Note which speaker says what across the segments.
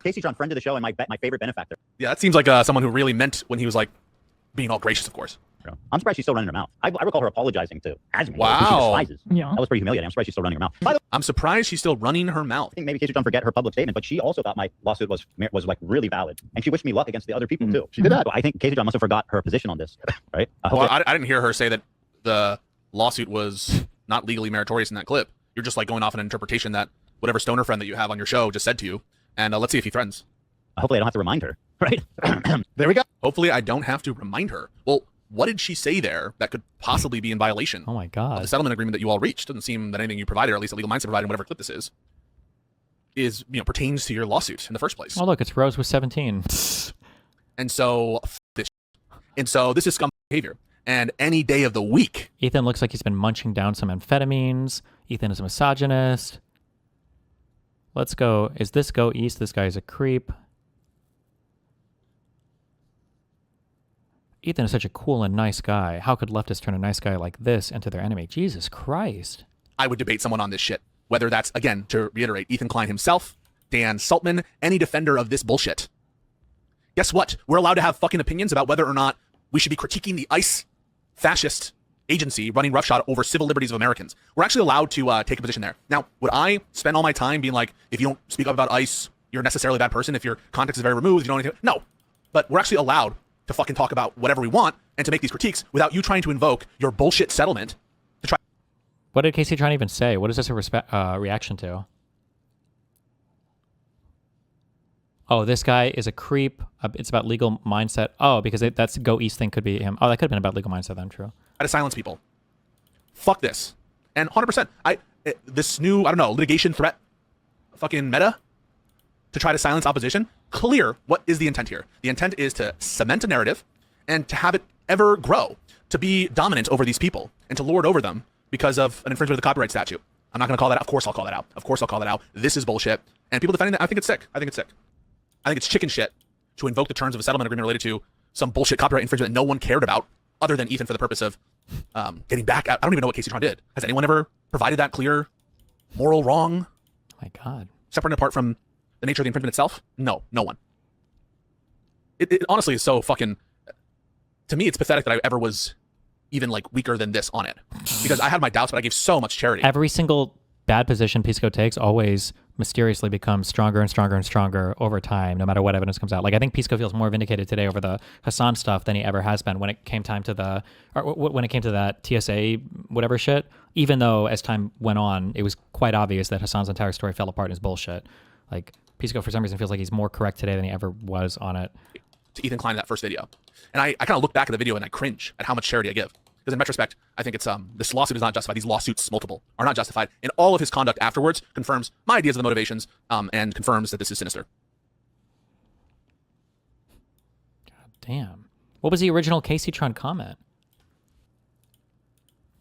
Speaker 1: Casey John, friend of the show and my favorite benefactor.
Speaker 2: Yeah, that seems like someone who really meant when he was like being all gracious, of course.
Speaker 1: I'm surprised she's still running her mouth. I recall her apologizing to Asmi.
Speaker 2: Wow.
Speaker 1: Who she despises. Yeah. That was pretty humiliating. I'm surprised she's still running her mouth.
Speaker 2: I'm surprised she's still running her mouth.
Speaker 1: I think maybe Casey John forget her public statement, but she also thought my lawsuit was like really valid. And she wished me luck against the other people too. She did that. So I think Casey John must have forgot her position on this, right?
Speaker 2: I didn't hear her say that the lawsuit was not legally meritorious in that clip. You're just like going off an interpretation that whatever stoner friend that you have on your show just said to you. And let's see if he threatens.
Speaker 1: Hopefully I don't have to remind her, right? There we go.
Speaker 2: Hopefully I don't have to remind her. Well, what did she say there that could possibly be in violation
Speaker 3: Oh my God.
Speaker 2: of the settlement agreement that you all reached? Doesn't seem that anything you provided, or at least a legal mindset provided in whatever clip this is pertains to your lawsuit in the first place.
Speaker 3: Oh, look, it's Rose with 17.
Speaker 2: And so this is scum behavior. And any day of the week.
Speaker 3: Ethan looks like he's been munching down some amphetamines. Ethan is a misogynist. Let's go. Is this go east? This guy is a creep. Ethan is such a cool and nice guy. How could leftists turn a nice guy like this into their enemy? Jesus Christ.
Speaker 2: I would debate someone on this shit. Whether that's, again, to reiterate, Ethan Klein himself, Dan Saltman, any defender of this bullshit. Guess what? We're allowed to have fucking opinions about whether or not we should be critiquing the ICE fascist agency running roughshod over civil liberties of Americans. We're actually allowed to take a position there. Now, would I spend all my time being like, if you don't speak up about ICE, you're necessarily a bad person, if your context is very removed, you don't need to... No. But we're actually allowed to fucking talk about whatever we want and to make these critiques without you trying to invoke your bullshit settlement to try.
Speaker 3: What did Casey Tron even say? What is this a reaction to? Oh, this guy is a creep. It's about legal mindset. Oh, because that's Go East thing could be him. Oh, that could have been about legal mindset then, true.
Speaker 2: To silence people. Fuck this. And 100%, this new, litigation threat fucking meta to try to silence opposition, clear what is the intent here. The intent is to cement a narrative and to have it ever grow, to be dominant over these people and to lord over them because of an infringement of the copyright statute. I'm not going to call that out. Of course I'll call that out. Of course I'll call that out. This is bullshit. And people defending that, I think it's sick. I think it's chicken shit to invoke the terms of a settlement agreement related to some bullshit copyright infringement that no one cared about other than Ethan for the purpose of getting back. I don't even know what Casey Tron did. Has anyone ever provided that clear moral wrong?
Speaker 3: Oh my God.
Speaker 2: Separate and apart from the nature of the infringement itself? No one. It honestly is so fucking... To me, it's pathetic that I ever was even like weaker than this on it. Because I had my doubts, but I gave so much charity.
Speaker 3: Every single bad position Pisco takes always mysteriously becomes stronger and stronger and stronger over time, no matter what evidence comes out. Like, I think Pisco feels more vindicated today over the Hassan stuff than he ever has been when it came time to when it came to that TSA whatever shit. Even though as time went on, it was quite obvious that Hassan's entire story fell apart and is bullshit. Like, Pisco for some reason feels like he's more correct today than he ever was on it.
Speaker 2: To Ethan Klein in that first video. And I kind of look back at the video and I cringe at how much charity I give. Because in retrospect, I think it's this lawsuit is not justified. These lawsuits, multiple, are not justified. And all of his conduct afterwards confirms my ideas of the motivations and confirms that this is sinister.
Speaker 3: God damn. What was the original Casey Tron comment?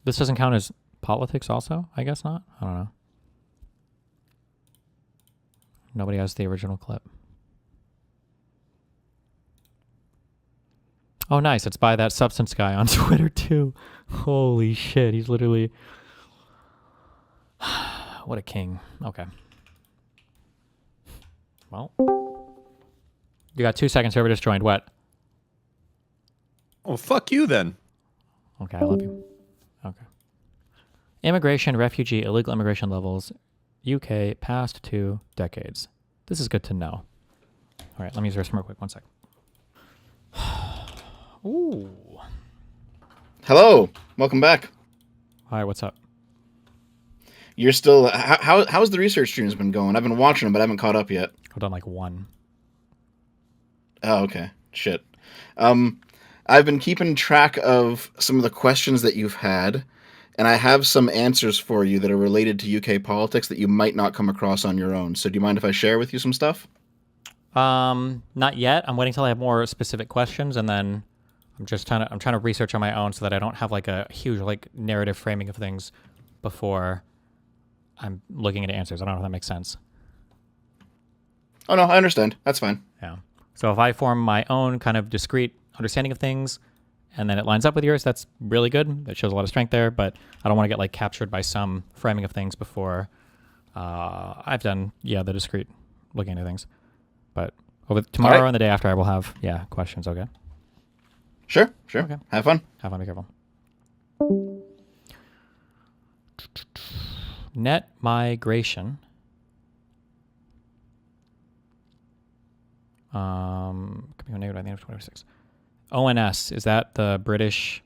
Speaker 3: This doesn't count as politics also? I guess not. I don't know. Nobody has the original clip. Oh, nice. It's by that substance guy on Twitter, too. Holy shit. He's literally... What a king. Okay. Well. You got 2 seconds. Whoever just joined. What?
Speaker 4: Oh, fuck you then.
Speaker 3: Okay, I love you. Okay. Immigration, refugee, illegal immigration levels. UK, past 2 decades. This is good to know. All right, let me use the restroom real quick. 1 sec. Ooh.
Speaker 5: Hello. Welcome back.
Speaker 3: Hi, what's up?
Speaker 5: You're still... How's the research streams been going? I've been watching them, but I haven't caught up yet.
Speaker 3: I've done like 1.
Speaker 5: Oh, okay. Shit. I've been keeping track of some of the questions that you've had, and I have some answers for you that are related to UK politics that you might not come across on your own. So do you mind if I share with you some stuff?
Speaker 3: Not yet. I'm waiting till I have more specific questions, and then I'm trying to research on my own so that I don't have like a huge like narrative framing of things before I'm looking into answers. I don't know if that makes sense.
Speaker 5: Oh no, I understand. That's fine.
Speaker 3: Yeah. So if I form my own kind of discrete understanding of things and then it lines up with yours, that's really good. That shows a lot of strength there, but I don't want to get like captured by some framing of things before I've done, the discrete looking into things. But over tomorrow
Speaker 5: right.
Speaker 3: and the day after, I will have questions. Okay.
Speaker 5: Sure.
Speaker 3: Okay.
Speaker 5: Have fun.
Speaker 3: Have fun. Be careful. Net migration. Could be negative at the end of 26. ONS, is that the British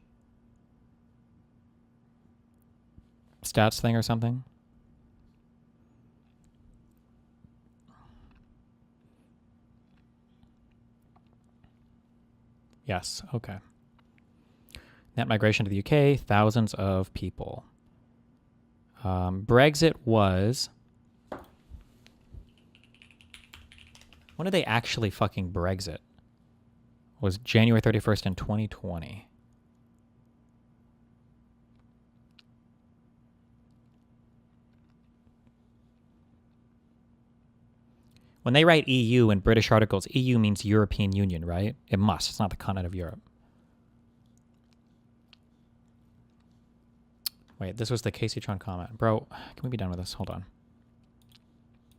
Speaker 3: stats thing or something? Yes, okay. Net migration to the UK, thousands of people. Brexit was... When did they actually fucking Brexit? Was January 31st in 2020. When they write EU in British articles, EU means European Union, right? It must. It's not the continent of Europe. Wait, this was the Casey-tron comment. Bro, can we be done with this? Hold on.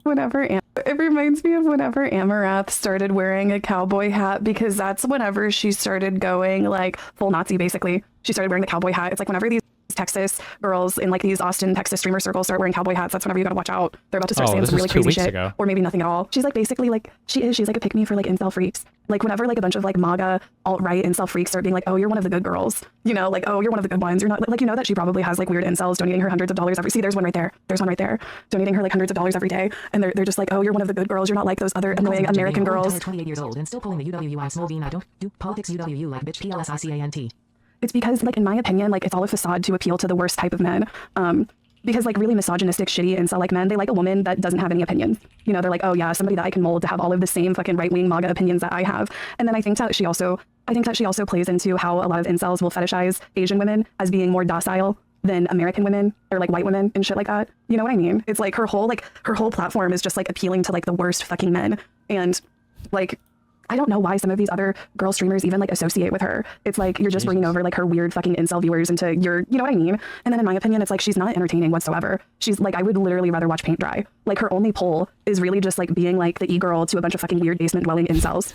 Speaker 4: It reminds me of whenever Amarath started wearing a cowboy hat, because that's whenever she started going like full Nazi, basically. She started wearing the cowboy hat. It's like whenever these Texas girls in like these Austin, Texas streamer circles start wearing cowboy hats, that's whenever you gotta watch out. They're about to start saying some really crazy shit.
Speaker 3: Ago.
Speaker 4: Or maybe nothing at all. She's like basically like, she's like a pick-me for like incel freaks. Like whenever like a bunch of like MAGA alt-right incel freaks start being like, oh, you're one of the good girls. You know, like, oh, you're one of the good ones. You're not like, you know that she probably has like weird incels donating her hundreds of dollars every, see, there's one right there. There's one right there. Donating her like hundreds of dollars every day. And they're just like, oh, you're one of the good girls. You're not like those other annoying American girls.
Speaker 6: 28 years old and still pulling the UWI small bean. I don't do politics UWU like bitch PLSICANT.
Speaker 4: It's because, like, in my opinion, like, it's all a facade to appeal to the worst type of men. Because, like, really misogynistic, shitty incel, like, men, they like a woman that doesn't have any opinions. You know, they're like, oh, yeah, somebody that I can mold to have all of the same fucking right-wing MAGA opinions that I have. And then I think that she also plays into how a lot of incels will fetishize Asian women as being more docile than American women or, like, white women and shit like that. You know what I mean? It's, like, her whole platform is just, like, appealing to, like, the worst fucking men. And, like... I don't know why some of these other girl streamers even like associate with her. It's like you're just bringing over like her weird fucking incel viewers into your, you know what I mean? And then in my opinion, it's like she's not entertaining whatsoever. She's like, I would literally rather watch paint dry. Like her only poll is really just like being like the e-girl to a bunch of fucking weird basement dwelling incels.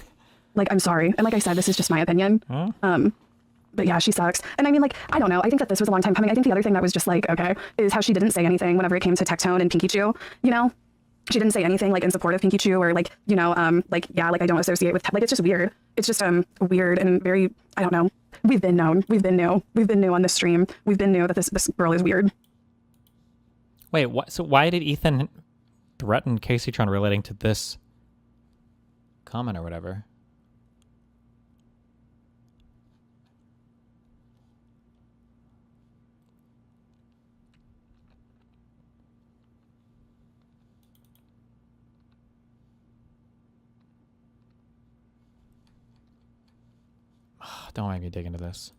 Speaker 4: Like, I'm sorry. And like I said, this is just my opinion. But yeah, she sucks. And I mean, like, I don't know. I think that this was a long time coming. I think the other thing that was just like, okay, is how she didn't say anything whenever it came to Tectone and Pinky Chew, you know? She didn't say anything like in support of Pinky Chew or like, you know, like, yeah, like I don't associate with, like, it's just weird. It's just weird and very, I don't know. We've been new on this stream. We've been new that this girl is weird.
Speaker 3: Wait, what? So why did Ethan threaten Casey-tron relating to this comment or whatever? Don't make me dig into this.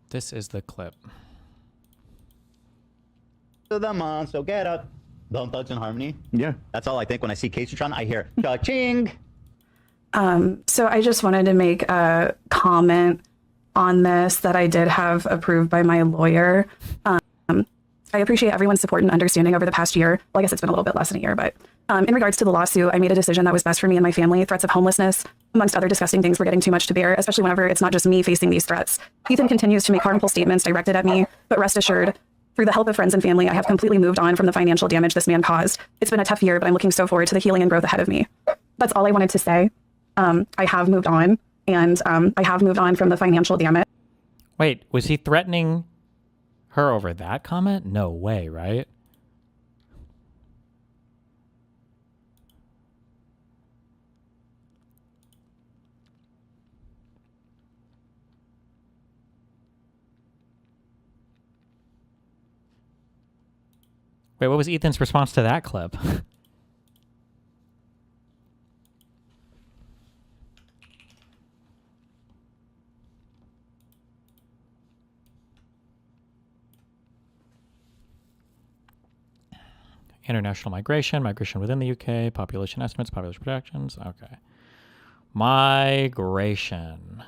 Speaker 3: This is the clip.
Speaker 1: To the monster, get up. Don't touch in harmony.
Speaker 5: Yeah.
Speaker 1: That's all I think when I see Casey-tron. I hear cha-ching.
Speaker 4: So I just wanted to make a comment on this that I did have approved by my lawyer. I appreciate everyone's support and understanding over the past year. Well, I guess it's been a little bit less than a year, but in regards to the lawsuit, I made a decision that was best for me and my family. Threats of homelessness, amongst other disgusting things, were getting too much to bear, especially whenever it's not just me facing these threats. Ethan continues to make harmful statements directed at me, but rest assured, through the help of friends and family, I have completely moved on from the financial damage this man caused. It's been a tough year, but I'm looking so forward to the healing and growth ahead of me. That's all I wanted to say. I have moved on, and I have moved on from the financial damage.
Speaker 3: Wait, was he threatening her over that comment? No way, right? Wait, what was Ethan's response to that clip? International migration, migration within the UK, population estimates, population projections. Okay. Migration.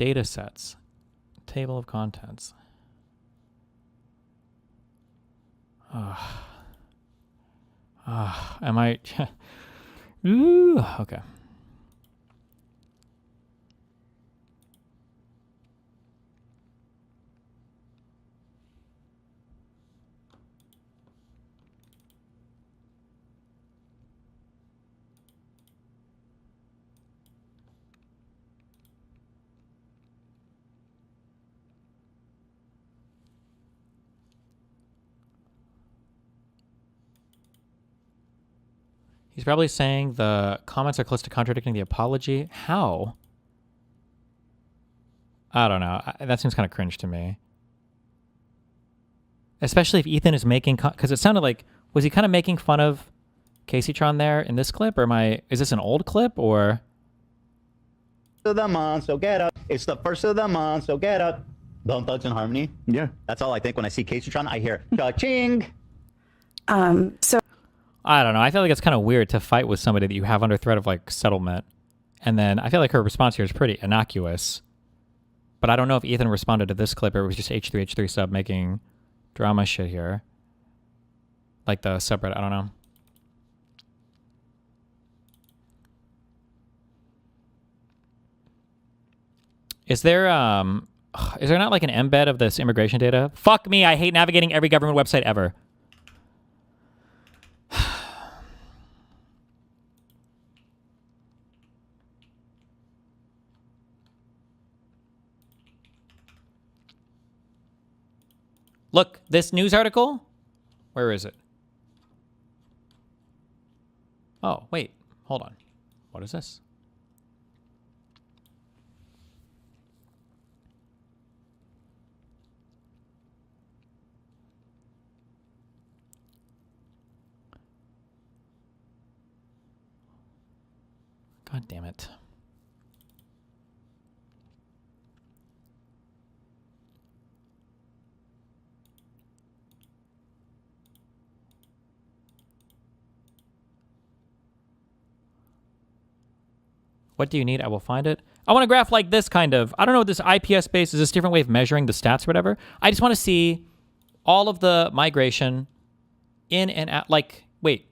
Speaker 3: Data sets. Table of contents. Am I... Ooh, okay. He's probably saying the comments are close to contradicting the apology. How? I don't know. That seems kind of cringe to me. Especially if Ethan is making... Because it sounded like... Was he kind of making fun of Caseytron there in this clip? Or is this an old clip? Or...
Speaker 1: Of the month, so get up. It's the first of the month, so get up. Bone Thugs and Harmony.
Speaker 5: Yeah.
Speaker 1: That's all I think when I see Caseytron. I hear cha-ching.
Speaker 4: So
Speaker 3: I don't know. I feel like it's kind of weird to fight with somebody that you have under threat of like settlement. And then I feel like her response here is pretty innocuous. But I don't know if Ethan responded to this clip or it was just H3H3 sub making drama shit here. Like the subreddit, I don't know. Is there not like an embed of this immigration data? Fuck me, I hate navigating every government website ever. Look, this news article, where is it? Oh, wait, hold on. What is this? God damn it. What do you need? I will find it. I want a graph like this kind of. I don't know what this IPS base is. This different way of measuring the stats or whatever. I just want to see all of the migration in and out. Like, wait.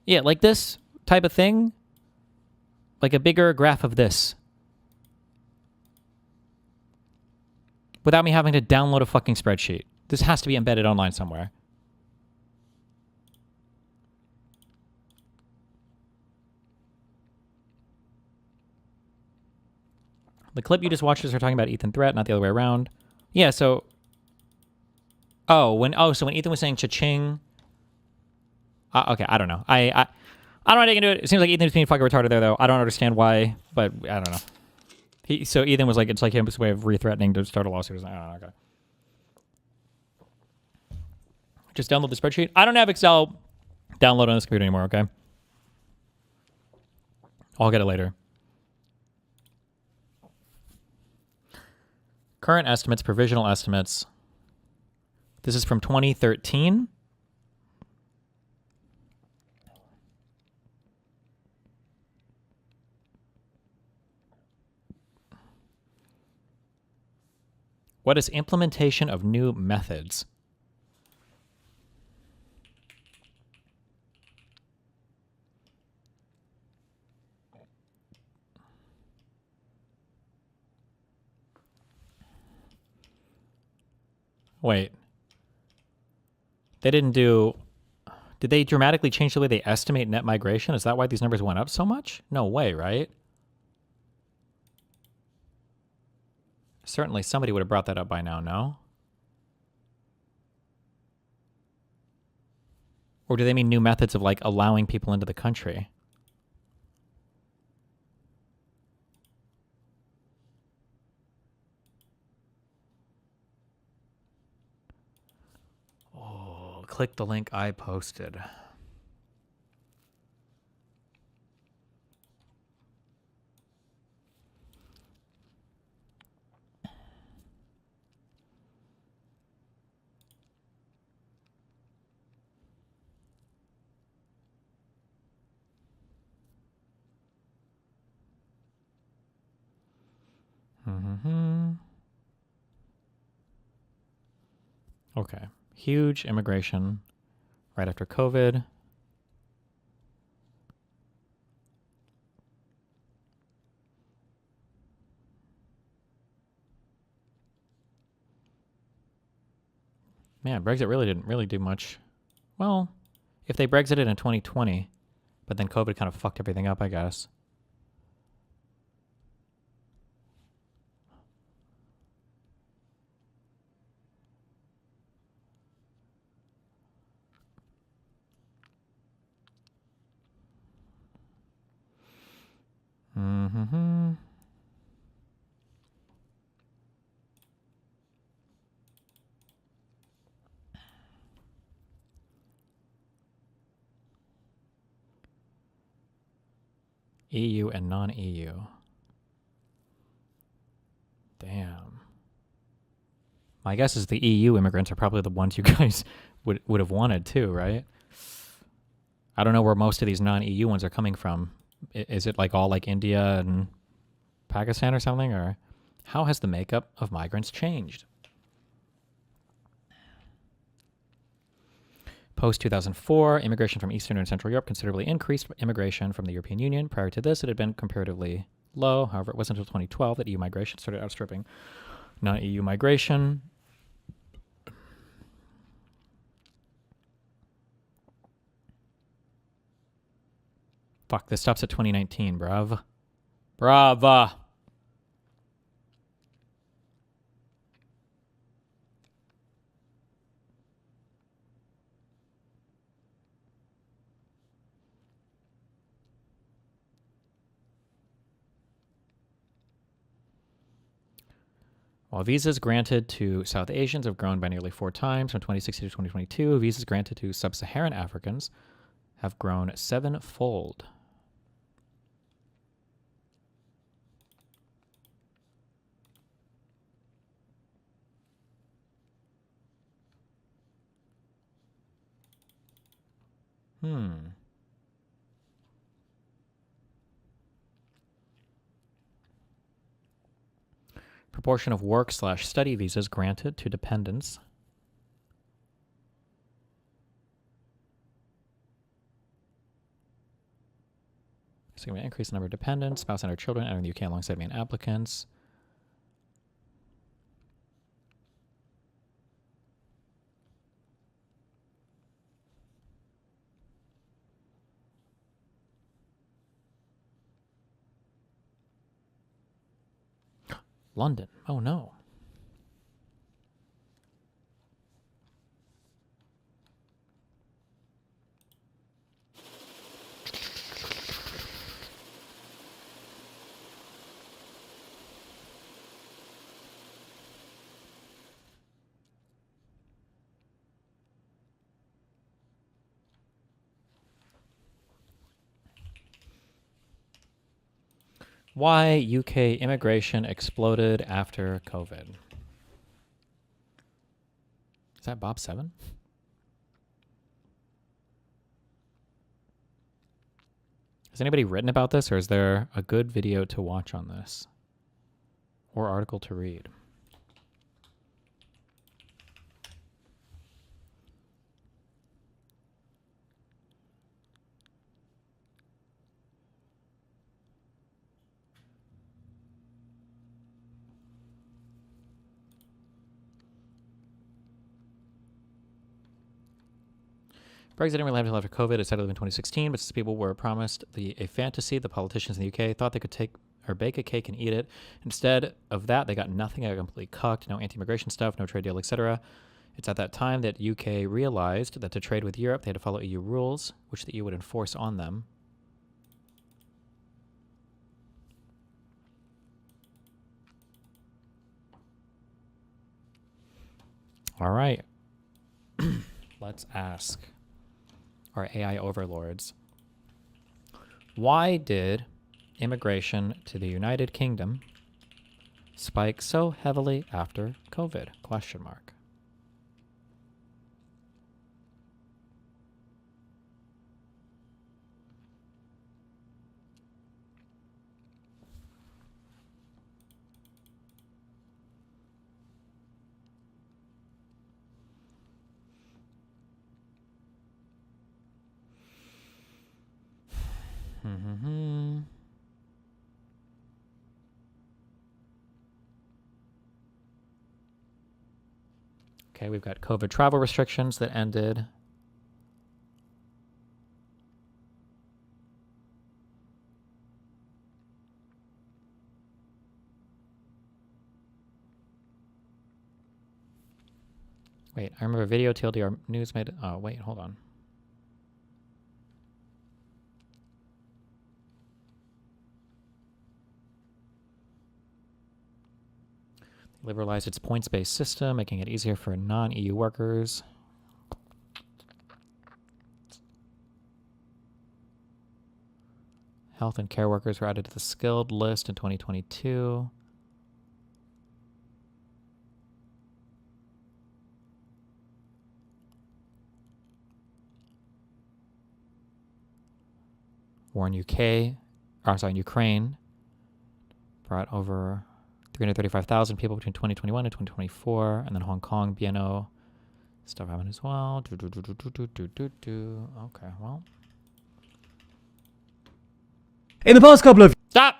Speaker 3: Yeah, like this type of thing. Like a bigger graph of this. Without me having to download a fucking spreadsheet. This has to be embedded online somewhere. The clip you just watched is her talking about Ethan threat, not the other way around. Yeah, so... so when Ethan was saying cha-ching... okay, I don't know. I don't know how to get into it. It seems like Ethan was being fucking retarded there, though. I don't understand why, but I don't know. So Ethan was like, it's like his way of re-threatening to start a lawsuit. I don't know, okay. Just download the spreadsheet. I don't have Excel download on this computer anymore, okay? I'll get it later. Current estimates, provisional estimates. This is from 2013. What is implementation of new methods? Wait. They didn't do... Did they dramatically change the way they estimate net migration? Is that why these numbers went up so much? No way, right? Certainly somebody would have brought that up by now, no? Or do they mean new methods of, like, allowing people into the country? Oh, click the link I posted. Okay. Huge immigration right after COVID. Man, Brexit really didn't really do much. Well, if they Brexited in 2020, but then COVID kind of fucked everything up, I guess. EU and non-EU. Damn. My guess is the EU immigrants are probably the ones you guys would have wanted too, right? I don't know where most of these non-EU ones are coming from. Is it like all like India and Pakistan or something? Or how has the makeup of migrants changed? Post-2004, immigration from Eastern and Central Europe considerably increased immigration from the European Union. Prior to this, it had been comparatively low. However, it wasn't until 2012 that EU migration started outstripping non-EU migration. Fuck, this stops at 2019, bruv. Brava. While visas granted to South Asians have grown by nearly 4 times from 2016 to 2022, visas granted to sub-Saharan Africans have grown 7-fold. Proportion of work/study visas granted to dependents. So going to increase the number of dependents, spouse and their children entering the UK alongside main applicants. London. Oh no. Why UK immigration exploded after COVID. Is that Bob 7? Has anybody written about this, or is there a good video to watch on this? Or article to read? Brexit didn't really happen until after COVID. It settled in 2016, but since people were promised a fantasy, the politicians in the UK thought they could take or bake a cake and eat it. Instead of that, they got nothing. They got completely cucked. No anti-immigration stuff, no trade deal, etc. It's at that time that UK realized that to trade with Europe, they had to follow EU rules, which the EU would enforce on them. All right. Let's ask our AI overlords. Why did immigration to the United Kingdom spike so heavily after COVID? Question mark. Okay, we've got COVID travel restrictions that ended. Wait, I remember video TLDR news made it. Oh, wait, hold on. Liberalized its points-based system, making it easier for non-EU workers. Health and care workers were added to the skilled list in 2022. War in in Ukraine brought over 335,000 people between 2021 and 2024, and then Hong Kong, BNO stuff happened as well. Okay, well.
Speaker 7: In the past couple of
Speaker 3: Stop!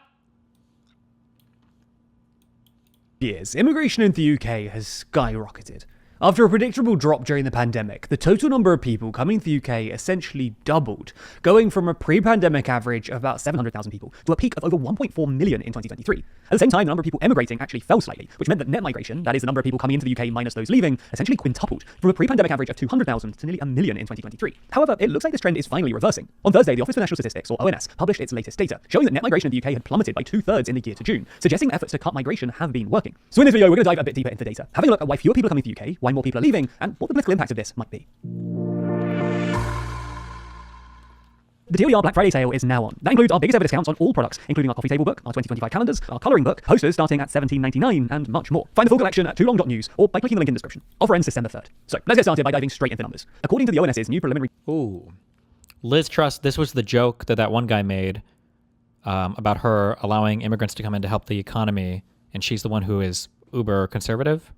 Speaker 7: years, immigration into the UK has skyrocketed. After a predictable drop during the pandemic, the total number of people coming to the UK essentially doubled, going from a pre-pandemic average of about 700,000 people to a peak of over 1.4 million in 2023. At the same time, the number of people emigrating actually fell slightly, which meant that net migration, that is the number of people coming into the UK minus those leaving, essentially quintupled from a pre-pandemic average of 200,000 to nearly a million in 2023. However, it looks like this trend is finally reversing. On Thursday, the Office for National Statistics, or ONS, published its latest data, showing that net migration in the UK had plummeted by 2/3 in the year to June, suggesting efforts to cut migration have been working. So in this video, we're going to dive a bit deeper into the data, having a look at why fewer people are coming to the UK, why more people are leaving, and what the political impact of this might be. The TLDR Black Friday sale is now on. That includes our biggest ever discounts on all products, including our coffee table book, our 2025 calendars, our colouring book, posters starting at $17.99, and much more. Find the full collection at toolong.news or by clicking the link in the description. Offer ends December 3rd. So let's get started by diving straight into numbers. According to the ONS's new preliminary...
Speaker 3: Ooh. Liz Truss, this was the joke that one guy made about her allowing immigrants to come in to help the economy, and she's the one who is uber conservative.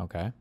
Speaker 3: Okay.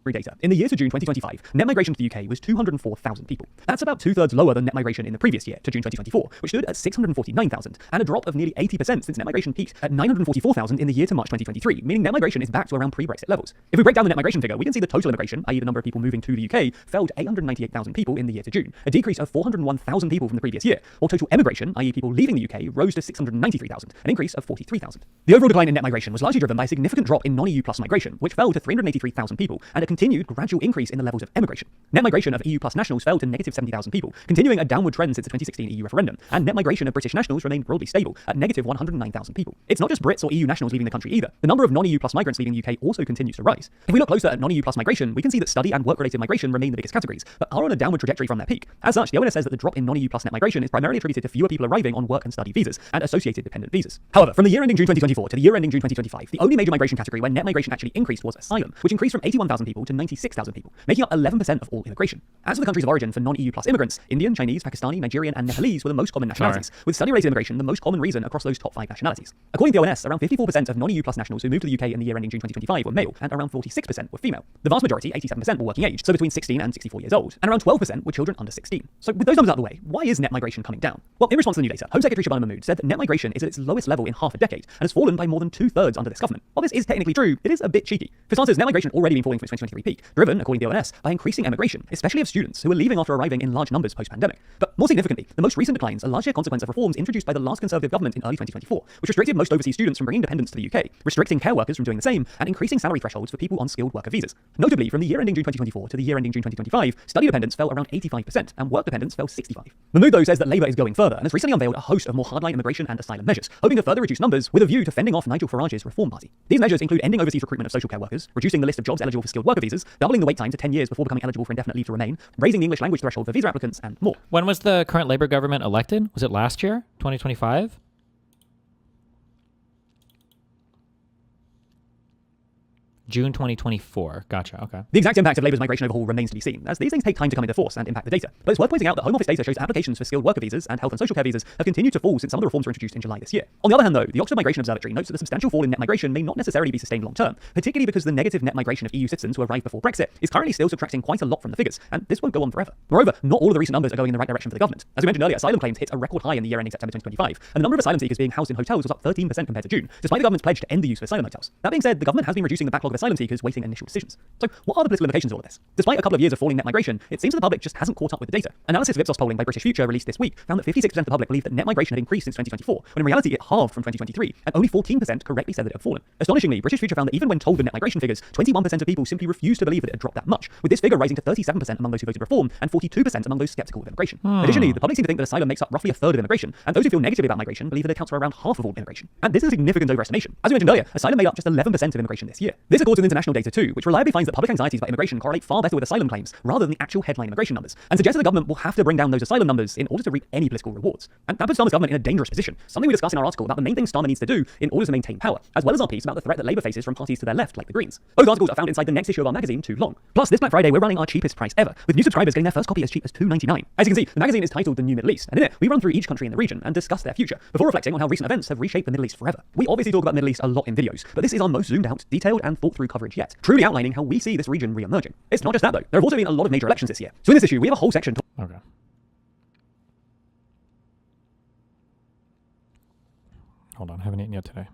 Speaker 7: Data. In the year to June 2025, net migration to the UK was 204,000 people. That's about 2/3 lower than net migration in the previous year, to June 2024, which stood at 649,000, and a drop of nearly 80% since net migration peaked at 944,000 in the year to March 2023, meaning net migration is back to around pre-Brexit levels. If we break down the net migration figure, we can see the total immigration, i.e. the number of people moving to the UK, fell to 898,000 people in the year to June, a decrease of 401,000 people from the previous year, while total emigration, i.e. people leaving the UK, rose to 693,000, an increase of 43,000. The overall decline in net migration was largely driven by a significant drop in non-EU plus migration, which fell to 383,000 people, and a continued gradual increase in the levels of emigration. Net migration of EU plus nationals fell to negative 70,000 people, continuing a downward trend since the 2016 EU referendum, and net migration of British nationals remained broadly stable at negative 109,000 people. It's not just Brits or EU nationals leaving the country either. The number of non-EU plus migrants leaving the UK also continues to rise. If we look closer at non-EU plus migration, we can see that study and work-related migration remain the biggest categories, but are on a downward trajectory from their peak. As such, the ONS says that the drop in non-EU plus net migration is primarily attributed to fewer people arriving on work and study visas and associated dependent visas. However, from the year ending June 2024 to the year ending June 2025, the only major migration category where net migration actually increased was asylum, which increased from 81,000 people to 96,000 people, making up 11% of all immigration. As for the countries of origin for non-EU plus immigrants, Indian, Chinese, Pakistani, Nigerian, and Nepalese were the most common nationalities, with study-related immigration the most common reason across those top 5 nationalities. According to the ONS, around 54% of non-EU plus nationals who moved to the UK in the year ending June 2025 were male, and around 46% were female. The vast majority, 87%, were working age, so between 16 and 64 years old, and around 12% were children under 16. So with those numbers out of the way, why is net migration coming down? Well, in response to the new data, Home Secretary Shabana Mahmood said that net migration is at its lowest level in half a decade, and has fallen by more than 2/3 under this government. While this is technically true, it is a bit cheeky. For starters, net migration had already been falling from its 2023 peak, driven, according to the ONS, by increasing emigration, especially of students who are leaving after arriving in large numbers post-pandemic. But more significantly, the most recent declines are largely a consequence of reforms introduced by the last Conservative government in early 2024, which restricted most overseas students from bringing dependents to the UK, restricting care workers from doing the same, and increasing salary thresholds for people on skilled worker visas. Notably, from the year ending June 2024 to the year ending June 2025, study dependents fell around 85%, and work dependents fell 65%. Mahmood, though, says that Labour is going further, and has recently unveiled a host of more hardline immigration and asylum measures, hoping to further reduce numbers with a view to fending off Nigel Farage's Reform Party. These measures include ending overseas recruitment of social care workers, reducing the list of jobs eligible for skilled worker visas, doubling the wait time to 10 years before becoming eligible for indefinite leave to remain, raising the English language threshold for visa applicants, and more.
Speaker 3: When was the current Labour government elected? Was it last year? 2025? June 2024. Gotcha. Okay.
Speaker 7: The exact impact of Labour's migration overhaul remains to be seen, as these things take time to come into force and impact the data. But it's worth pointing out that Home Office data shows applications for skilled worker visas and health and social care visas have continued to fall since some of the reforms were introduced in July this year. On the other hand, though, the Oxford Migration Observatory notes that the substantial fall in net migration may not necessarily be sustained long term, particularly because the negative net migration of EU citizens who arrived before Brexit is currently still subtracting quite a lot from the figures, and this won't go on forever. Moreover, not all of the recent numbers are going in the right direction for the government. As we mentioned earlier, asylum claims hit a record high in the year ending September 2025, and the number of asylum seekers being housed in hotels was up 13% compared to June, despite the government's pledge to end the use of asylum hotels. That being said, the government has been reducing the backlog of asylum seekers waiting initial decisions. So what are the political implications of all of this? Despite a couple of years of falling net migration, it seems that the public just hasn't caught up with the data. Analysis of Ipsos polling by British Future released this week found that 56% of the public believed that net migration had increased since 2024, when in reality it halved from 2023, and only 14% correctly said that it had fallen. Astonishingly, British Future found that even when told the net migration figures, 21% of people simply refused to believe that it had dropped that much, with this figure rising to 37% among those who voted reform and 42% among those skeptical of immigration. Additionally, the public seem to think that asylum makes up roughly a third of immigration, and those who feel negatively about migration believe that it accounts for around half of all immigration. And this is a significant overestimation. As we mentioned earlier, asylum made up just 11% of immigration this year. This accords with international data too, which reliably finds that public anxieties about immigration correlate far better with asylum claims rather than the actual headline immigration numbers, and suggests that the government will have to bring down those asylum numbers in order to reap any political rewards. And that puts Starmer's government in a dangerous position, something we discuss in our article about the main things Starmer needs to do in order to maintain power, as well as our piece about the threat that Labour faces from parties to their left, like the Greens. Both articles are found inside the next issue of our magazine, Too Long. Plus, this Black Friday, we're running our cheapest price ever, with new subscribers getting their first copy as cheap as $2.99. As you can see, the magazine is titled The New Middle East, and in it, we run through each country in the region and discuss their future, before reflecting on how recent events have reshaped the Middle East forever. We obviously talk about the Middle East a lot in videos, but this is our most zoomed out, detailed, and thought through coverage yet, truly outlining how we see this region re-emerging. It's not just that though, there have also been a lot of major elections this year. So in this issue, we have a whole section
Speaker 3: Okay. Hold on, I haven't eaten yet today.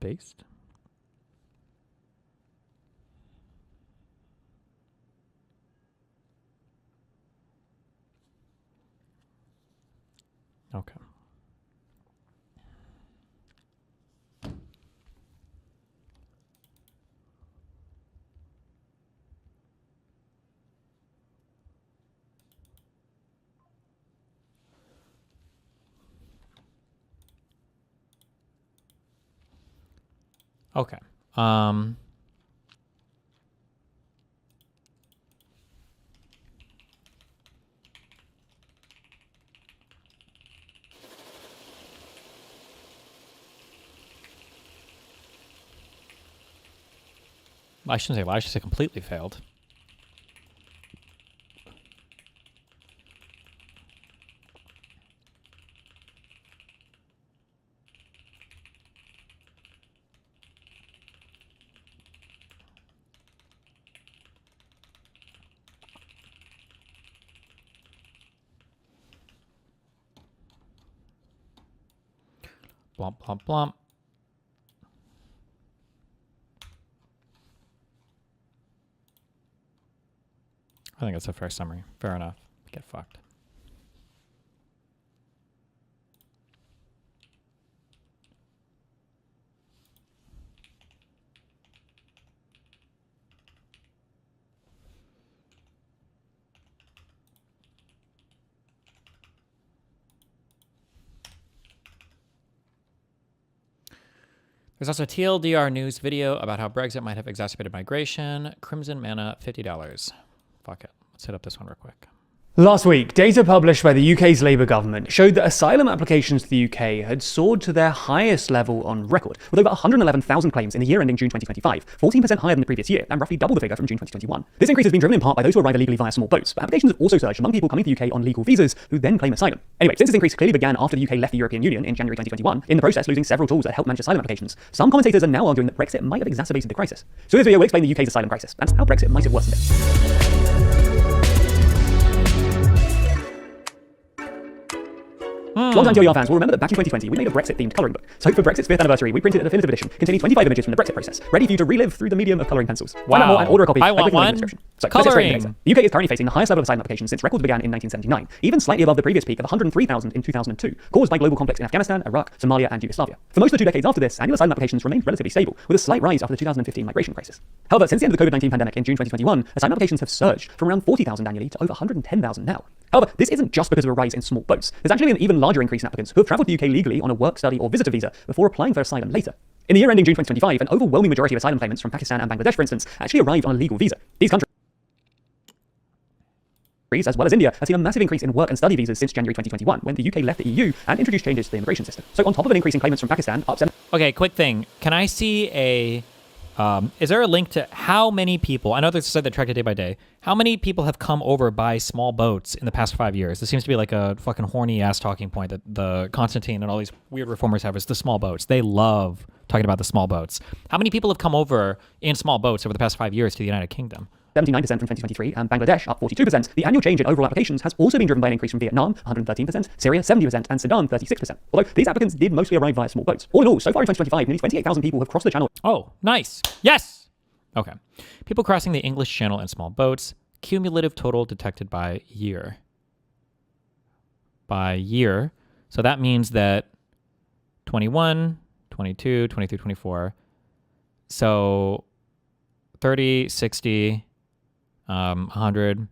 Speaker 3: Based. Okay. Okay. I shouldn't say well, I should say completely failed. Blump, blump, blump. I think that's a fair summary. Fair enough. Get fucked. There's also a TLDR news video about how Brexit might have exacerbated migration. Crimson Mana, $50. Fuck it. Let's hit up this one real quick.
Speaker 8: Last week, data published by the UK's Labour government showed that asylum applications to the UK had soared to their highest level on record, with over 111,000 claims in the year ending June 2025, 14% higher than the previous year, and roughly double the figure from June 2021. This increase has been driven in part by those who arrive illegally via small boats, but applications have also surged among people coming to the UK on legal visas who then claim asylum. Anyway, since this increase clearly began after the UK left the European Union in January 2021, in the process losing several tools that help manage asylum applications, some commentators are now arguing that Brexit might have exacerbated the crisis. So in this video, we'll explain the UK's asylum crisis, and how Brexit might have worsened it.
Speaker 7: Long-time TOR fans will remember that back in 2020, we made a Brexit-themed colouring book. So for Brexit's 5th anniversary, we printed a definitive edition containing 25 images from the Brexit process, ready for you to relive through the medium of colouring pencils. Find out more and order a copy
Speaker 3: I
Speaker 7: by
Speaker 3: want
Speaker 7: clicking on the
Speaker 3: one.
Speaker 7: link in the description. So, let's get straight into
Speaker 3: Colouring.
Speaker 7: data. The UK is currently facing the highest level of asylum applications since records began in 1979, even slightly above the previous peak of 103,000 in 2002, caused by global conflicts in Afghanistan, Iraq, Somalia, and Yugoslavia. For most of the 2 decades after this, annual asylum applications remained relatively stable, with a slight rise after the 2015 migration crisis. However, since the end of the COVID-19 pandemic in June 2021, asylum applications have surged from around 40,000 annually to over 110,000 now. However, this isn't just because of a rise in small boats. There's actually an even larger increase in applicants who have travelled to the UK legally on a work, study, or visitor visa before applying for asylum later. In the year ending June 2025, an overwhelming majority of asylum claimants from Pakistan and Bangladesh, for instance, actually arrived on a legal visa. These countries, as well as India, have seen a massive increase in work and study visas since January 2021, when the UK left the EU and introduced changes to the immigration system. So on top of an increase in claimants from Pakistan, up 7...
Speaker 3: Okay, quick thing. Can I see a... is there a link to how many people, I know this said that tracked it day by day, how many people have come over by small boats in the past 5 years? This seems to be like a fucking horny ass talking point that the Constantine and all these weird reformers have, is the small boats. They love talking about the small boats. How many people have come over in small boats over the past 5 years to the United Kingdom?
Speaker 7: 79% from 2023, and Bangladesh up 42%. The annual change in overall applications has also been driven by an increase from Vietnam, 113%, Syria, 70%, and Sudan, 36%. Although these applicants did mostly arrive via small boats. All in all, so far in 2025, nearly 28,000 people have crossed the channel.
Speaker 3: Oh, nice. Yes! Okay. People crossing the English Channel in small boats. Cumulative total detected by year. By year. So that means that 21, 22, 23, 24. So 30, 60... 100,